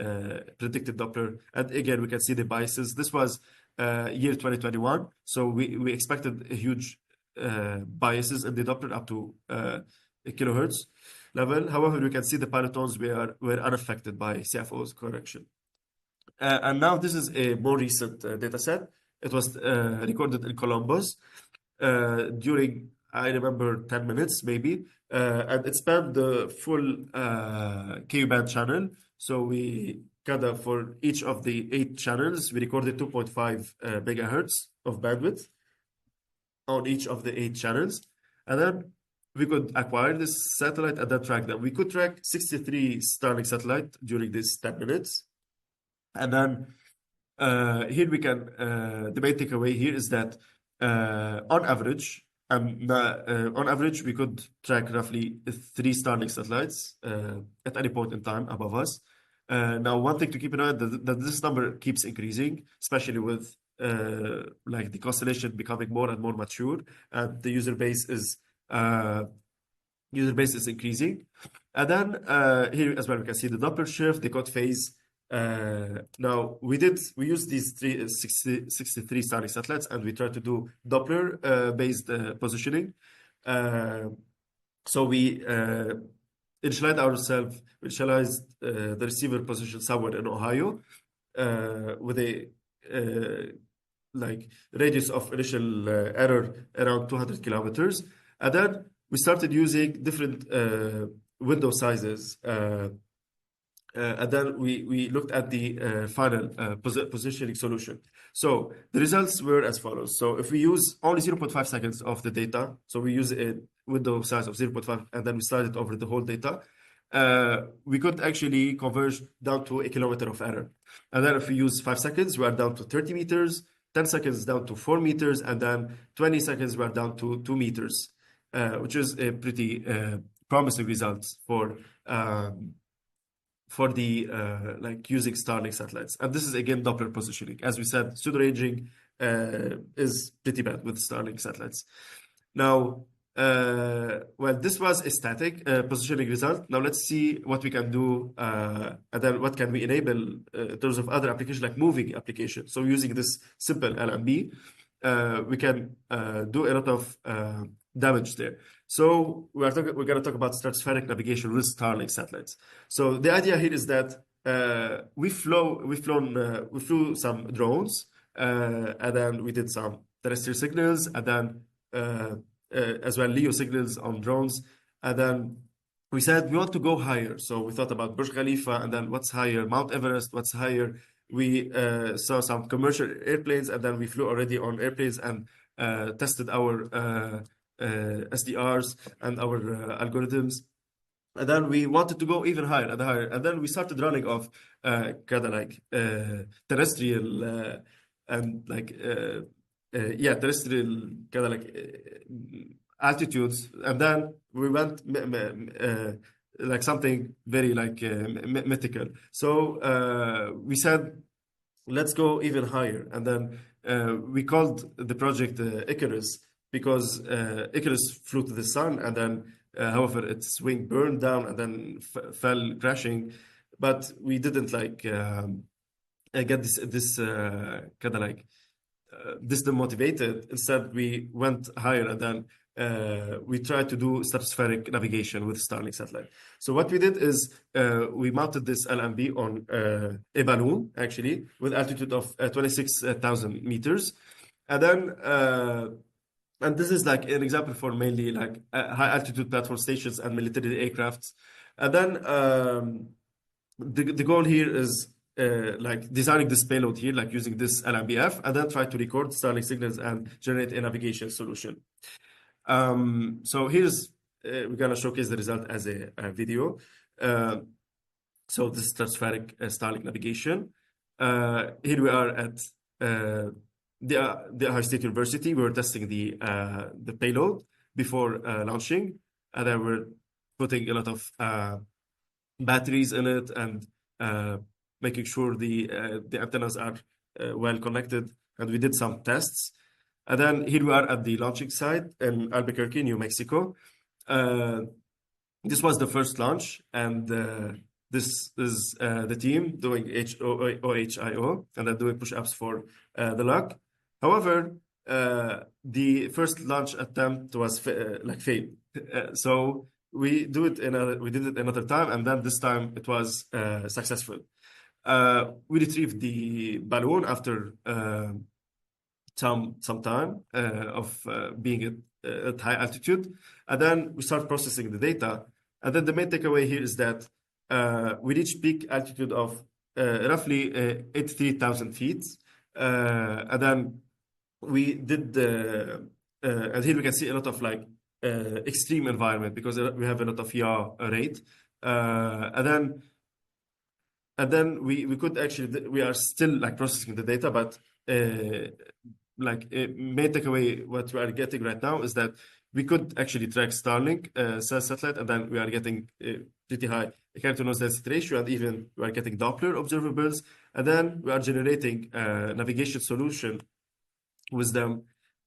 predicted Doppler. And again, we can see the biases. This was year 2021. So we expected a huge biases in the Doppler up to a kilohertz level. However, we can see the pilotones were unaffected by CFO's correction. And now this is a more recent data set. It was recorded in Columbus during, I remember, 10 minutes maybe. And it spanned the full Ku-band channel. So we kind of, for each of the 8 channels, we recorded 2.5 megahertz of bandwidth on each of the 8 channels. And then we could acquire this satellite and then track them. We could track 63 Starlink satellite during these 10 minutes. And then here we can, the main takeaway here is that on average, we could track roughly 3 Starlink satellites at any point in time above us. Now, one thing to keep in mind that this number keeps increasing, especially with like the constellation becoming more and more mature, and the user base is increasing. And then here as well, we can see the Doppler shift, the cut phase. Now we used these 63 Starlink satellites, and we tried to do Doppler based positioning. So we initialized the receiver position somewhere in Ohio with a like radius of initial error around 200 kilometers, and then we started using different window sizes. And then we looked at the final positioning solution. So the results were as follows. So if we use only 0.5 seconds of the data, so we use a window size of 0.5, and then we slide it over the whole data, we could actually converge down to a kilometer of error. And then if we use 5 seconds, we are down to 30 meters, 10 seconds down to 4 meters, and then 20 seconds we are down to 2 meters, which is a pretty promising result for the like using Starlink satellites. And this is again Doppler positioning. As we said, pseudo ranging is pretty bad with Starlink satellites. Now, well, this was a static positioning result. Now let's see what we can do and then what can we enable in terms of other applications like moving applications. So using this simple LMB, we can do a lot of damage there. So we're going to talk about stratospheric navigation with Starlink satellites. So the idea here is that we flew some drones, and then we did some terrestrial signals, and then as well LEO signals on drones, and then we said we want to go higher. So we thought about Burj Khalifa, and then what's higher, Mount Everest, what's higher. We saw some commercial airplanes, and then we flew already on airplanes and tested our SDRs and our algorithms. And then we wanted to go even higher and higher. And then we started running off kind of like terrestrial and like, terrestrial kind of like altitudes. And then we went like something very like mythical. So we said, let's go even higher. And then we called the project Icarus, because Icarus flew to the sun, and then, however, its wing burned down and then fell crashing. But we didn't like get this kind of like this demotivated. Instead, we went higher, and then we tried to do stratospheric navigation with Starlink satellite. So what we did is we mounted this LMB on a balloon, actually, with altitude of 26,000 meters, and then. And this is like an example for mainly like high altitude platform stations and military aircrafts. And then the goal here is like designing this payload here, like using this LMBF, and then try to record Starlink signals and generate a navigation solution. So here's, we're gonna showcase the result as a video. So this is stratospheric Starlink navigation. Here we are at the Ohio State University. We were testing the payload before launching, and then we're putting a lot of batteries in it and making sure the antennas are well connected, and we did some tests. And then here we are at the launching site in Albuquerque, New Mexico. This was the first launch, and this is the team doing OHIO, and then doing push-ups for the log. However, the first launch attempt was like failed. So we did it another time, and then this time it was successful. We retrieved the balloon after some time of being at high altitude, and then we start processing the data. And then the main takeaway here is that we reached peak altitude of roughly 83,000 feet, and then we did and here we can see a lot of like extreme environment because we have a lot of yaw rate, and then we could actually we are still like processing the data, but main takeaway what we are getting right now is that we could actually track Starlink satellite, and then we are getting pretty high character noise density ratio, and even we are getting Doppler observables, and then we are generating navigation solution with them.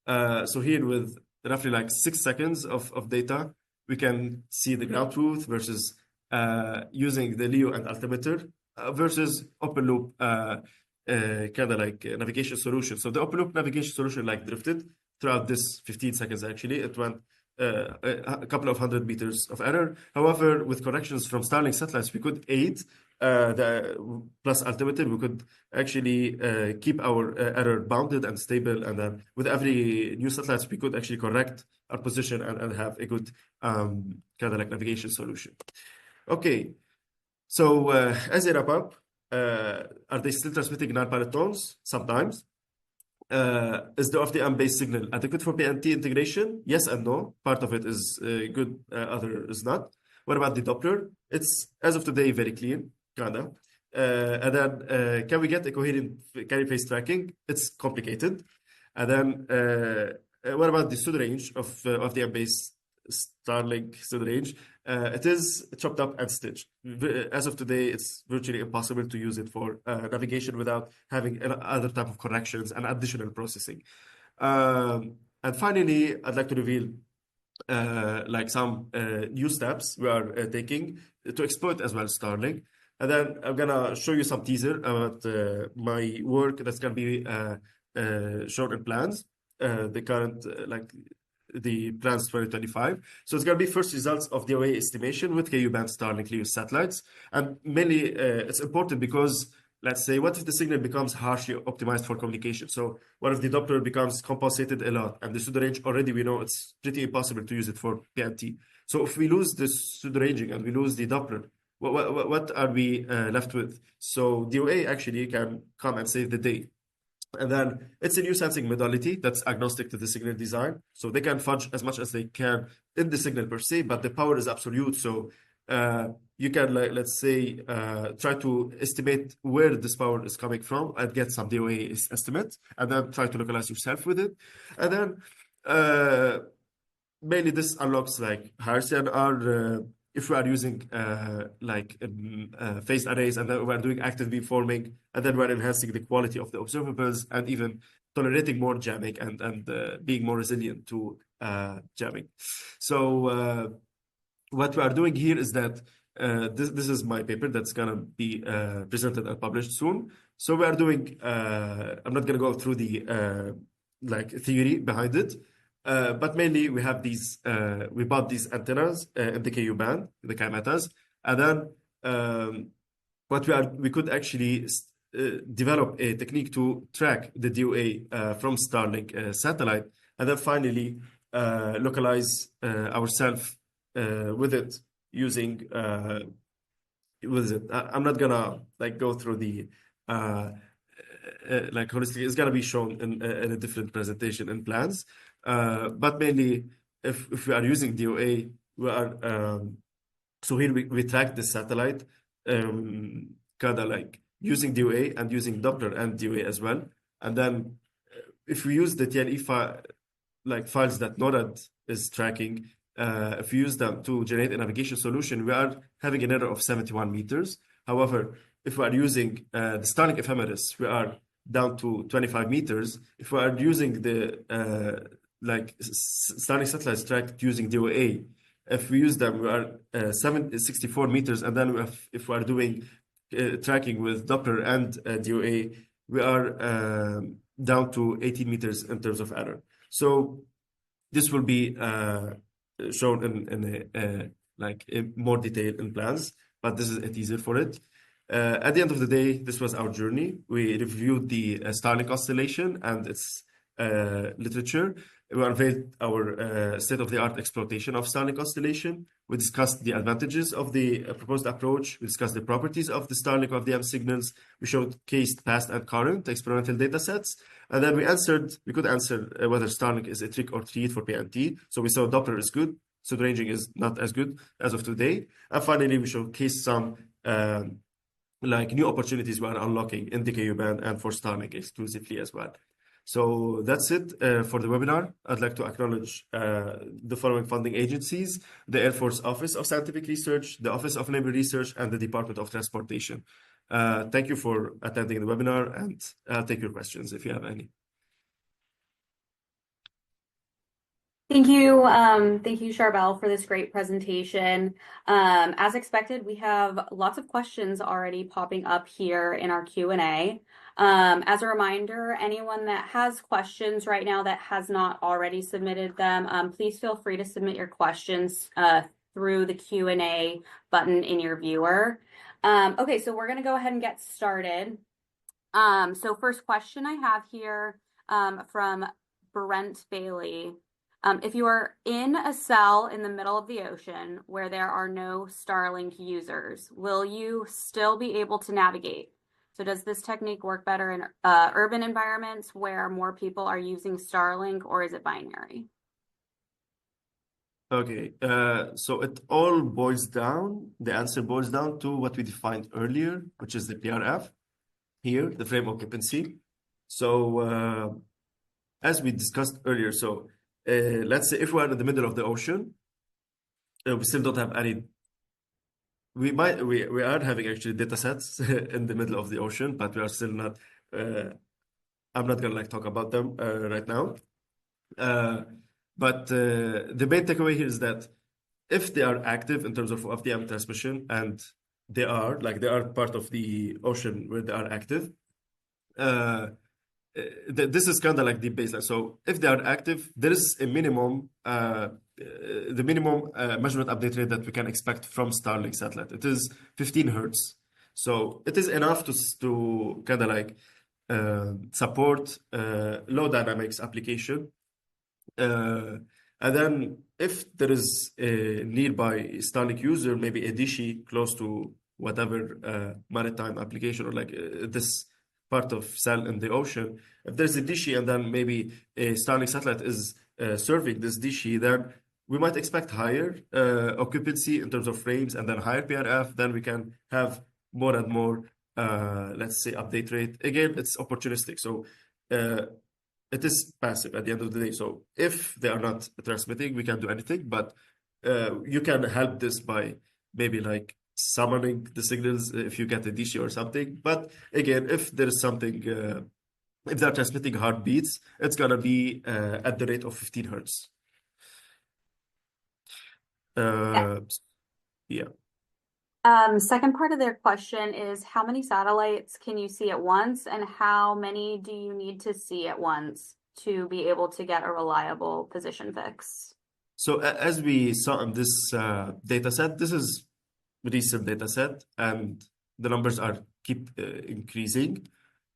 So here with roughly like 6 seconds of data, we can see the ground truth versus using the LEO and altimeter versus open loop kind of like navigation solution. So the open loop navigation solution like drifted throughout this 15 seconds. Actually, it went a couple of 100 meters of error. However, with corrections from Starlink satellites, we could aid the plus altimeter. We could actually keep our error bounded and stable. And then with every new satellites, we could actually correct our position and have a good kind of like navigation solution. Okay, so as a wrap up, are they still transmitting non-pilot tones? Sometimes. Is the OFDM-based signal adequate for PNT integration? Yes and no. Part of it is good, other is not. What about the Doppler? It's, as of today, very clean, kinda. And then, can we get a coherent carry phase tracking? It's complicated. And then, what about the pseudo range of OFDM-based Starlink pseudo range? It is chopped up and stitched. As of today, it's virtually impossible to use it for navigation without having other type of corrections and additional processing. And finally, I'd like to reveal like some new steps we are taking to exploit as well Starlink. And then I'm gonna show you some teaser about my work that's gonna be shown in plans, the current the plans 2025. So it's going to be first results of the OA estimation with Ku-band Starlink LEO satellites. And mainly it's important because, let's say, what if the signal becomes harshly optimized for communication? So what if the Doppler becomes compensated a lot, and the pseudo range already we know it's pretty impossible to use it for PNT. So if we lose this pseudo ranging and we lose the Doppler, what are we left with? So DOA actually can come and save the day. And then it's a new sensing modality that's agnostic to the signal design. So they can fudge as much as they can in the signal per se, but the power is absolute. So you can, let's say, try to estimate where this power is coming from and get some DOA estimate, and then try to localize yourself with it. And then mainly this unlocks like higher CNR if we are using phased arrays, and then we're doing active beamforming, and then we're enhancing the quality of the observables and even tolerating more jamming and being more resilient to jamming. So what we are doing here is that this is my paper that's gonna be presented and published soon. So we are doing, I'm not gonna go through the theory behind it. But mainly we have these, we bought these antennas in the Ku band, the Kaimetas, and then we could actually develop a technique to track the DOA from Starlink satellite, and then finally localize ourselves with it using I'm not gonna go through the holistically. It's gonna be shown in a different presentation and plans. But mainly, if we are using DOA, we are so here we track the satellite, kind of like using DOA and using Doppler and DOA as well. And then if we use the TLE files that NORAD is tracking, if we use them to generate a navigation solution, we are having an error of 71 meters. However, if we are using the Starlink ephemeris, we are down to 25 meters. If we are using the Starlink satellites tracked using DOA, if we use them, we are 64 meters, and then if we are doing tracking with Doppler and DOA, we are down to 18 meters in terms of error. So this will be shown in more detail in plans, but this is a teaser for it. At the end of the day, this was our journey. We reviewed the Starlink constellation and its literature. We unveiled our state-of-the-art exploitation of Starlink constellation. We discussed the advantages of the proposed approach. We discussed the properties of the Starlink OFDM signals. We showcased past and current experimental data sets. And then we could answer whether Starlink is a trick or treat for PNT. So we saw Doppler is good, so the ranging is not as good as of today. And finally, we showcased some new opportunities we are unlocking in the KU band and for Starlink exclusively as well. So that's it for the webinar. I'd like to acknowledge the following funding agencies: the Air Force Office of Scientific Research, the Office of Naval Research, and the Department of Transportation. Thank you for attending the webinar, and I'll take your questions if you have any. Thank you, Sharbel, for this great presentation. As expected, we have lots of questions already popping up here in our Q&A. As a reminder, anyone that has questions right now that has not already submitted them, please feel free to submit your questions through the Q&A button in your viewer. Okay, so we're going to go ahead and get started. So first question I have here from Brent Bailey. If you are in a cell in the middle of the ocean where there are no Starlink users, will you still be able to navigate? So does this technique work better in urban environments where more people are using Starlink, or is it binary? Okay, so it all boils down, the answer boils down to what we defined earlier, which is the PRF here, the frame occupancy. So as we discussed earlier, so let's say if we are in the middle of the ocean, we still don't have any. We are having actually data sets in the middle of the ocean, but we are still not. I'm not gonna talk about them right now. But the main takeaway here is that if they are active in terms of OFDM transmission, and they are part of the ocean where they are active. This is kind of like the baseline. So if they are active, there is a minimum, the minimum measurement update rate that we can expect from Starlink satellite. It is 15 hertz. So it is enough to kind of like support low dynamics application. And then if there is a nearby Starlink user, maybe a dishi close to whatever maritime application or like this part of cell in the ocean, if there's a dishi and then maybe a Starlink satellite is serving this dishi, then we might expect higher occupancy in terms of frames and then higher PRF. Then we can have more and more, let's say, update rate. Again, it's opportunistic. So it is passive at the end of the day. So if they are not transmitting, we can't do anything, but you can help this by maybe like summoning the signals if you get a dishi or something. But again, if there is something, if they're transmitting heartbeats, it's gonna be at the rate of 15 hertz. Yeah. Second part of their question is, how many satellites can you see at once, and how many do you need to see at once to be able to get a reliable position fix? So as we saw in this data set, this is recent data set, and the numbers keep increasing.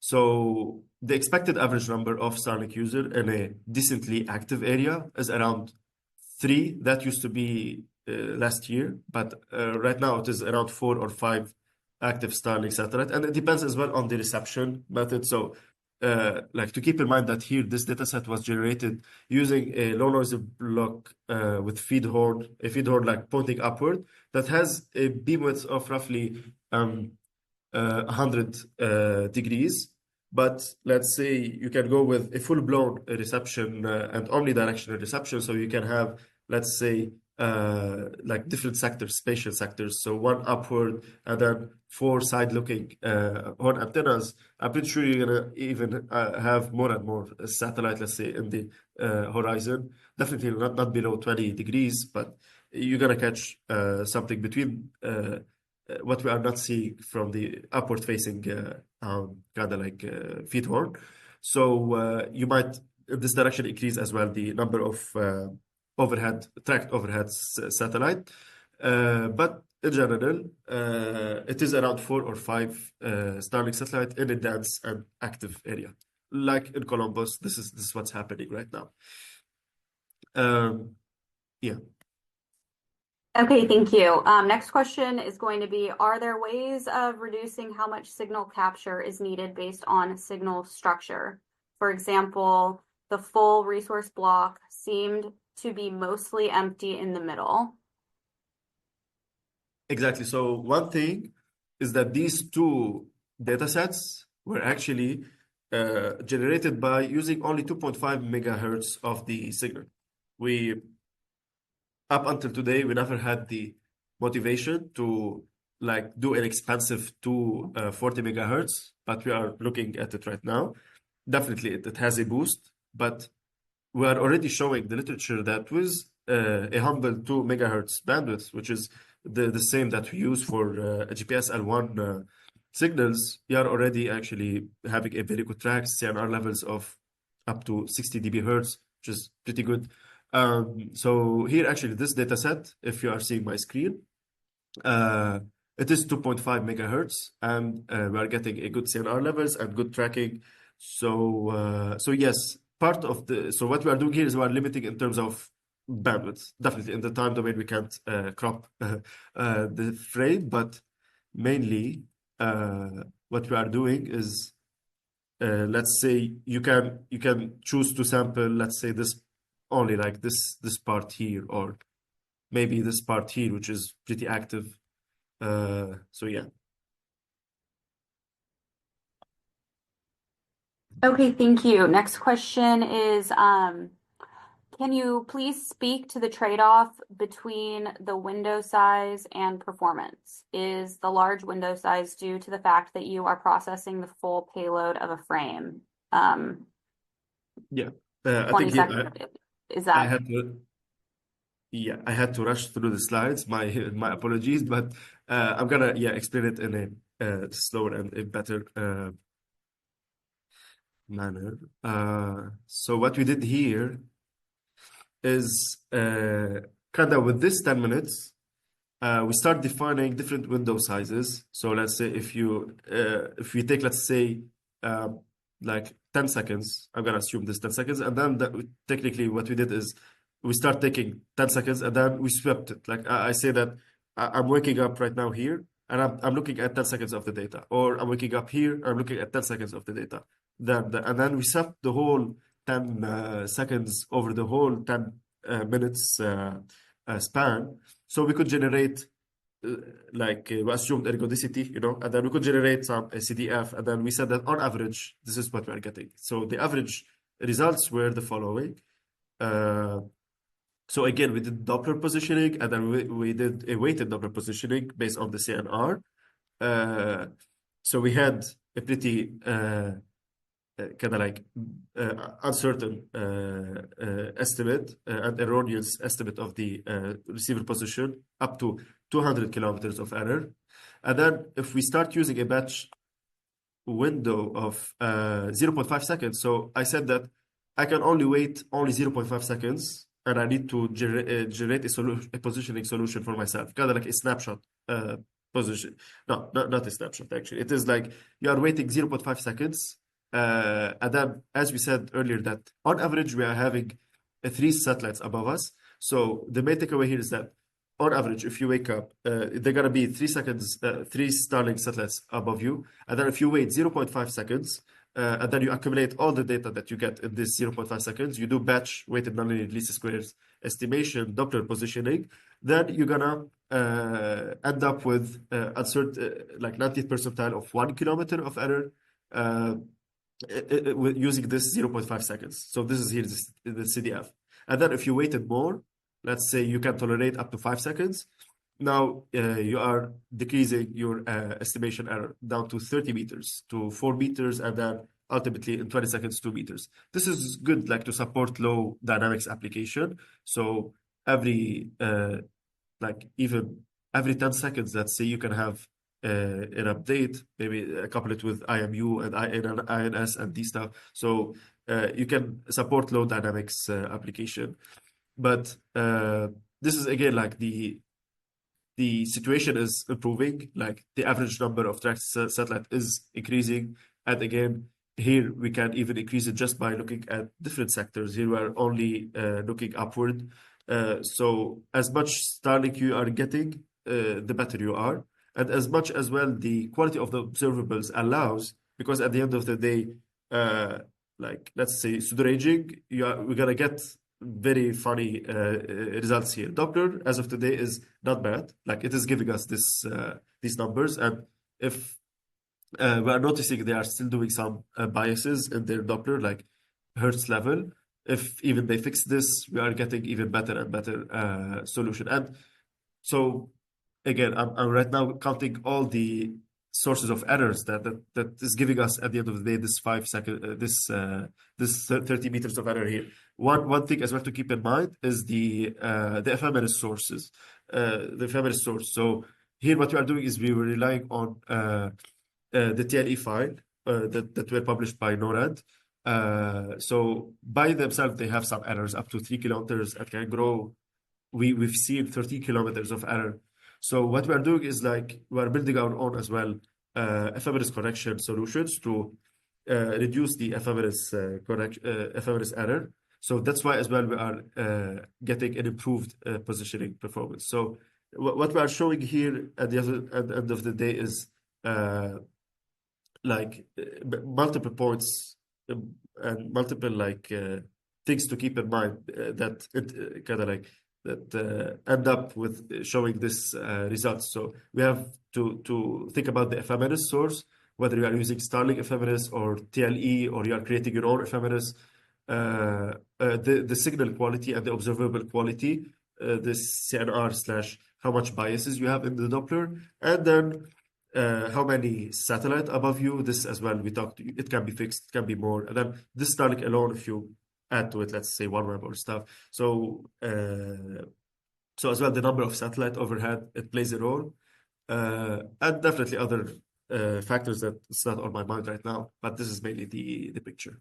So the expected average number of Starlink user in a decently active area is around 3. That used to be last year, but right now it is around 4 or 5 active Starlink satellite, and it depends as well on the reception method. So like to keep in mind that here this data set was generated using a low noise block with a feed horn like pointing upward that has a beam width of roughly 100 degrees. But let's say you can go with a full-blown reception and omnidirectional reception, so you can have, let's say, like different sectors, spatial sectors. So one upward and then four side-looking horn antennas. I'm pretty sure you're gonna even have more and more satellite, let's say, in the horizon. Definitely not below 20 degrees, but you're gonna catch something between what we are not seeing from the upward-facing kind of like feed horn. So you might in this direction increase as well the number of tracked overhead satellite. But in general, it is around 4 or 5 Starlink satellite in a dense and active area. Like in Columbus, this is what's happening right now. Yeah. Okay, thank you. Next question is going to be, are there ways of reducing how much signal capture is needed based on signal structure? For example, the full resource block seemed to be mostly empty in the middle. Exactly. So one thing is that these two data sets were actually generated by using only 2.5 megahertz of the signal. Up until today, we never had the motivation to like do an expensive 240 megahertz, but we are looking at it right now. Definitely, it has a boost, but we are already showing the literature that with a humble 2 megahertz bandwidth, which is the same that we use for GPS L1 signals, we are already actually having a very good track, CNR levels of up to 60 dB hertz, which is pretty good. So here, actually, this data set, if you are seeing my screen, it is 2.5 megahertz, and we are getting a good CNR levels and good tracking. So yes, so what we are doing here is we are limiting in terms of bandwidth. Definitely in the time domain we can't crop the frame, but mainly what we are doing is let's say you can choose to sample, let's say this only like this part here, or maybe this part here, which is pretty active. So yeah. Okay, thank you. Next question is, can you please speak to the trade-off between the window size and performance? Is the large window size due to the fact that you are processing the full payload of a frame? Yeah. I 20 think here seconds. Is I that had to I had to rush through the slides. My apologies, but I'm gonna explain it in a slower and a better manner. So what we did here is kind of with this 10 minutes, we start defining different window sizes. So let's say if we take, let's say, like 10 seconds, I'm gonna assume this 10 seconds, and then technically what we did is we start taking 10 seconds and then we swept it. Like I say that I'm waking up right now here and I'm looking at 10 seconds of the data, or I'm waking up here and I'm looking at 10 seconds of the data. And then we swept the whole 10 seconds over the whole 10 minutes span. So we could generate we assumed ergodicity, and then we could generate some CDF, and then we said that on average, this is what we are getting. So the average results were the following. So again, we did Doppler positioning, and then we did a weighted Doppler positioning based on the CNR. So we had a pretty kind of like uncertain estimate and erroneous estimate of the receiver position up to 200 kilometers of error. And then if we start using a batch window of 0.5 seconds, so I said that I can only wait 0.5 seconds, and I need to generate a positioning solution for myself, kind of like a snapshot position. No, not a snapshot, actually. It is like you are waiting 0.5 seconds. And then, as we said earlier, that on average, we are having 3 satellites above us. So the main takeaway here is that on average, if you wake up, they're going to be 3 seconds, 3 Starlink satellites above you. And then if you wait 0.5 seconds, and then you accumulate all the data that you get in this 0.5 seconds, you do batch weighted nonlinear least squares estimation, Doppler positioning, then you're going to end up with like 90th percentile of 1 kilometer of error using this 0.5 seconds. So this is here, the CDF. And then if you waited more, let's say you can tolerate up to 5 seconds. Now you are decreasing your estimation error down to 30 meters, to 4 meters, and then ultimately in 20 seconds, 2 meters. This is good, like to support low dynamics application. So every even every 10 seconds, let's say you can have an update, maybe couple it with IMU and INS and these stuff. So you can support low dynamics application. But this is again like the situation is improving, like the average number of tracked satellite is increasing. And again, here we can even increase it just by looking at different sectors. Here we are only looking upward. So as much Starlink you are getting, the better you are. And as much as well, the quality of the observables allows, because at the end of the day, like let's say pseudo-ranging, we're gonna get very funny results here. Doppler, as of today, is not bad. Like it is giving us these numbers, and if we are noticing they are still doing some biases in their Doppler, like Hertz level. If even they fix this, we are getting even better and better solution. And so again, I'm right now counting all the sources of errors that is giving us at the end of the day this 5 second this 30 meters of error here. One thing as well to keep in mind is the ephemeris sources, the ephemeris source. So here what we are doing is we were relying on the TLE file that were published by NORAD. So by themselves they have some errors up to 3 kilometers and can grow. We've seen 13 kilometers of error. So what we are doing is like we're building our own as well ephemeris correction solutions to reduce the ephemeris error. So that's why as well we are getting an improved positioning performance. So what we are showing here at the end of the day is multiple points and multiple things to keep in mind that it kind of that end up with showing this results. So we have to think about the ephemeris source, whether you are using Starlink ephemeris or TLE or you are creating your own ephemeris, the signal quality and the observable quality, this CNR slash how much biases you have in the Doppler, and then how many satellite above you. This as well we talked. It can be fixed, it can be more, and then this Starlink alone, if you add to it, let's say OneWeb or stuff. So as well, the number of satellite overhead, it plays a role, and definitely other factors that it's not on my mind right now. But this is mainly the picture.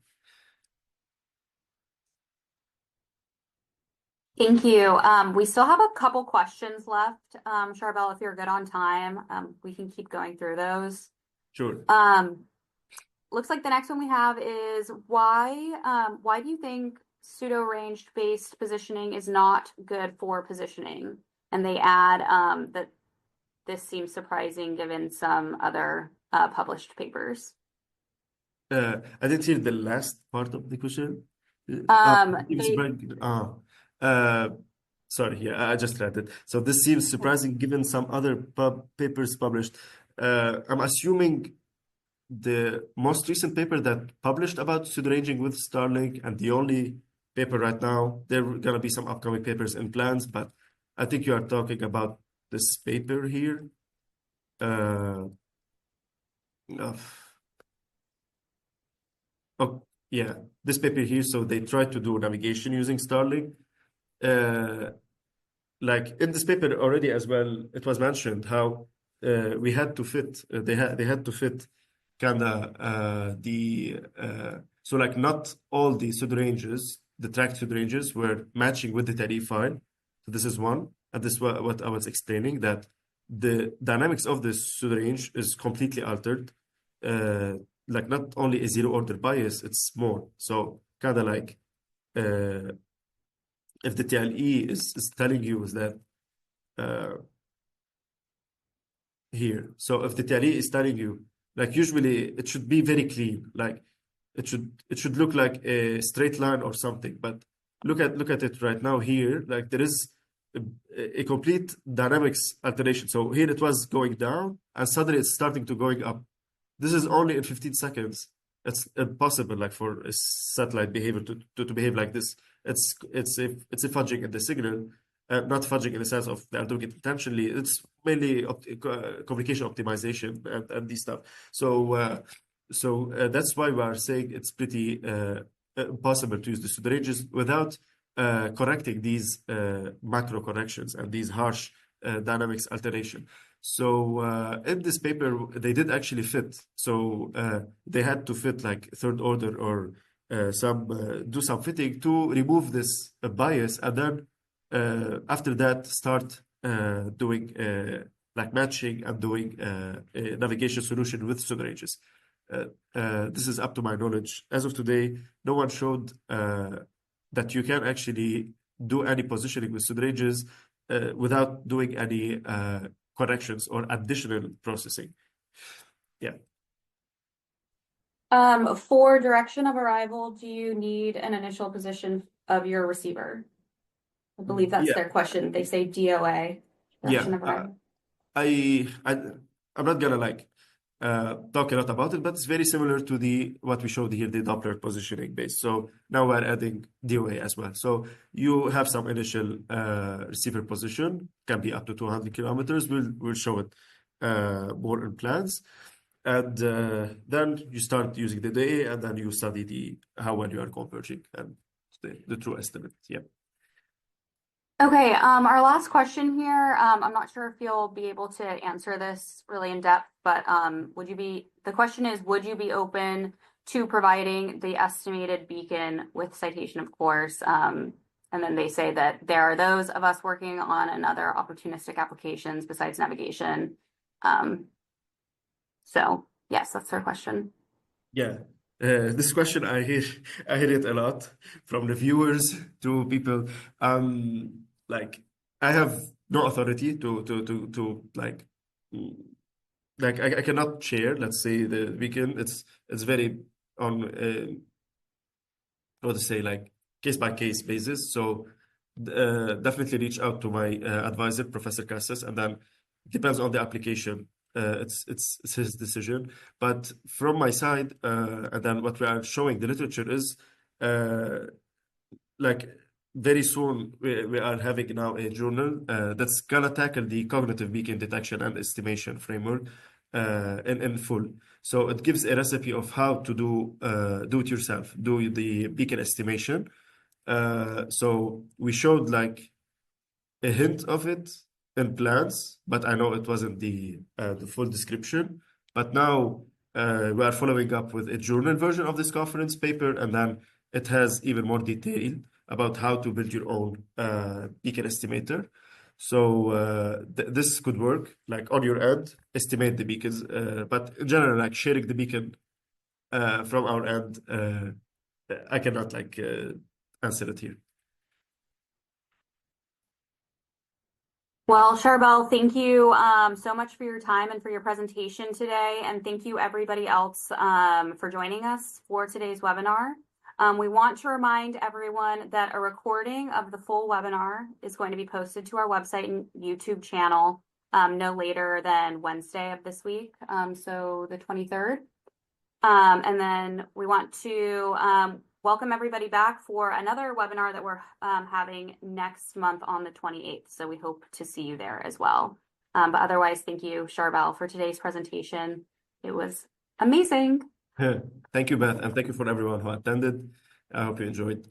Thank you. We still have a couple questions left. Sharbel, if you're good on time, we can keep going through those. Sure. Looks like the next one we have is why do you think pseudo-ranged based positioning is not good for positioning? And they add that this seems surprising given some other published papers. I didn't hear the last part of the question. Sorry, yeah, I just read it. So this seems surprising given some other papers published. I'm assuming the most recent paper that published about pseudo-ranging with Starlink, and the only paper right now, there are going to be some upcoming papers and plans, but I think you are talking about this paper here. Oh, yeah, this paper here. So they tried to do navigation using Starlink. Like in this paper already as well, it was mentioned how we had to fit. They had to fit kind of so like not all the pseudo ranges, the tracked pseudo ranges were matching with the TLE file. So this is one, and this is what I was explaining, that the dynamics of this pseudo range is completely altered. Like not only a zero order bias, it's more. So kind of like if the TLE is telling you is that here. So if the TLE is telling you, like usually it should be very clean, like it should look like a straight line or something. But look at it right now here, like there is a complete dynamics alteration. So here it was going down and suddenly it's starting to going up. This is only in 15 seconds. It's impossible, like for a satellite behavior to behave like this. It's a fudging in the signal. not fudging in the sense of they are doing it intentionally. It's mainly communication optimization and these stuff. So that's why we are saying it's pretty impossible to use the pseudo ranges without correcting these macro corrections and these harsh dynamics alteration. So in this paper, they did actually fit. So they had to fit like third order or do some fitting to remove this bias, and then after that start doing like matching and doing a navigation solution with pseudo ranges. This is up to my knowledge. As of today, no one showed that you can actually do any positioning with pseudo ranges without doing any corrections or additional processing. Yeah. For direction of arrival, do you need an initial position of your receiver? I believe that's Yeah. their question. They say DOA, direction of Yeah. arrival. I'm not gonna like talk a lot about it, but it's very similar to what we showed here, the Doppler positioning base. So now we're adding DOA as well. So you have some initial receiver position, can be up to 200 kilometers. We'll show it more in plans. And then you start using the DOA, and then you study how well you are converging and the true estimate. Yeah. Okay, our last question here, I'm not sure if you'll be able to answer this really in depth, but the question is, would you be open to providing the estimated beacon with citation, of course? And then they say that there are those of us working on another opportunistic applications besides navigation. So yes, that's their question. Yeah. This question I hear it a lot from the viewers to people. Like I have no authority to like I cannot share, let's say, the weekend. It's very on how to say, like case by case basis. So definitely reach out to my advisor, Professor Cassis, and then it depends on the application. It's his decision. But from my side, and then what we are showing the literature is like very soon we are having now a journal that's gonna tackle the cognitive beacon detection and estimation framework in full. So it gives a recipe of how to do it yourself, do the beacon estimation. So we showed like a hint of it in plans, but I know it wasn't the full description. But now we are following up with a journal version of this conference paper, and then it has even more detail about how to build your own beacon estimator. So this could work like on your end, estimate the beacons, but in general, like sharing the beacon from our end, I cannot like answer it here. Well, Sharbel, thank you so much for your time and for your presentation today. And thank you everybody else for joining us for today's webinar. We want to remind everyone that a recording of the full webinar is going to be posted to our website and YouTube channel no later than Wednesday of this week, so the 23rd. And then we want to welcome everybody back for another webinar that we're having next month on the 28th. So we hope to see you there as well. But otherwise, thank you, Sharbel, for today's presentation. It was amazing. Thank you, Beth, and thank you for everyone who attended. I hope you enjoyed.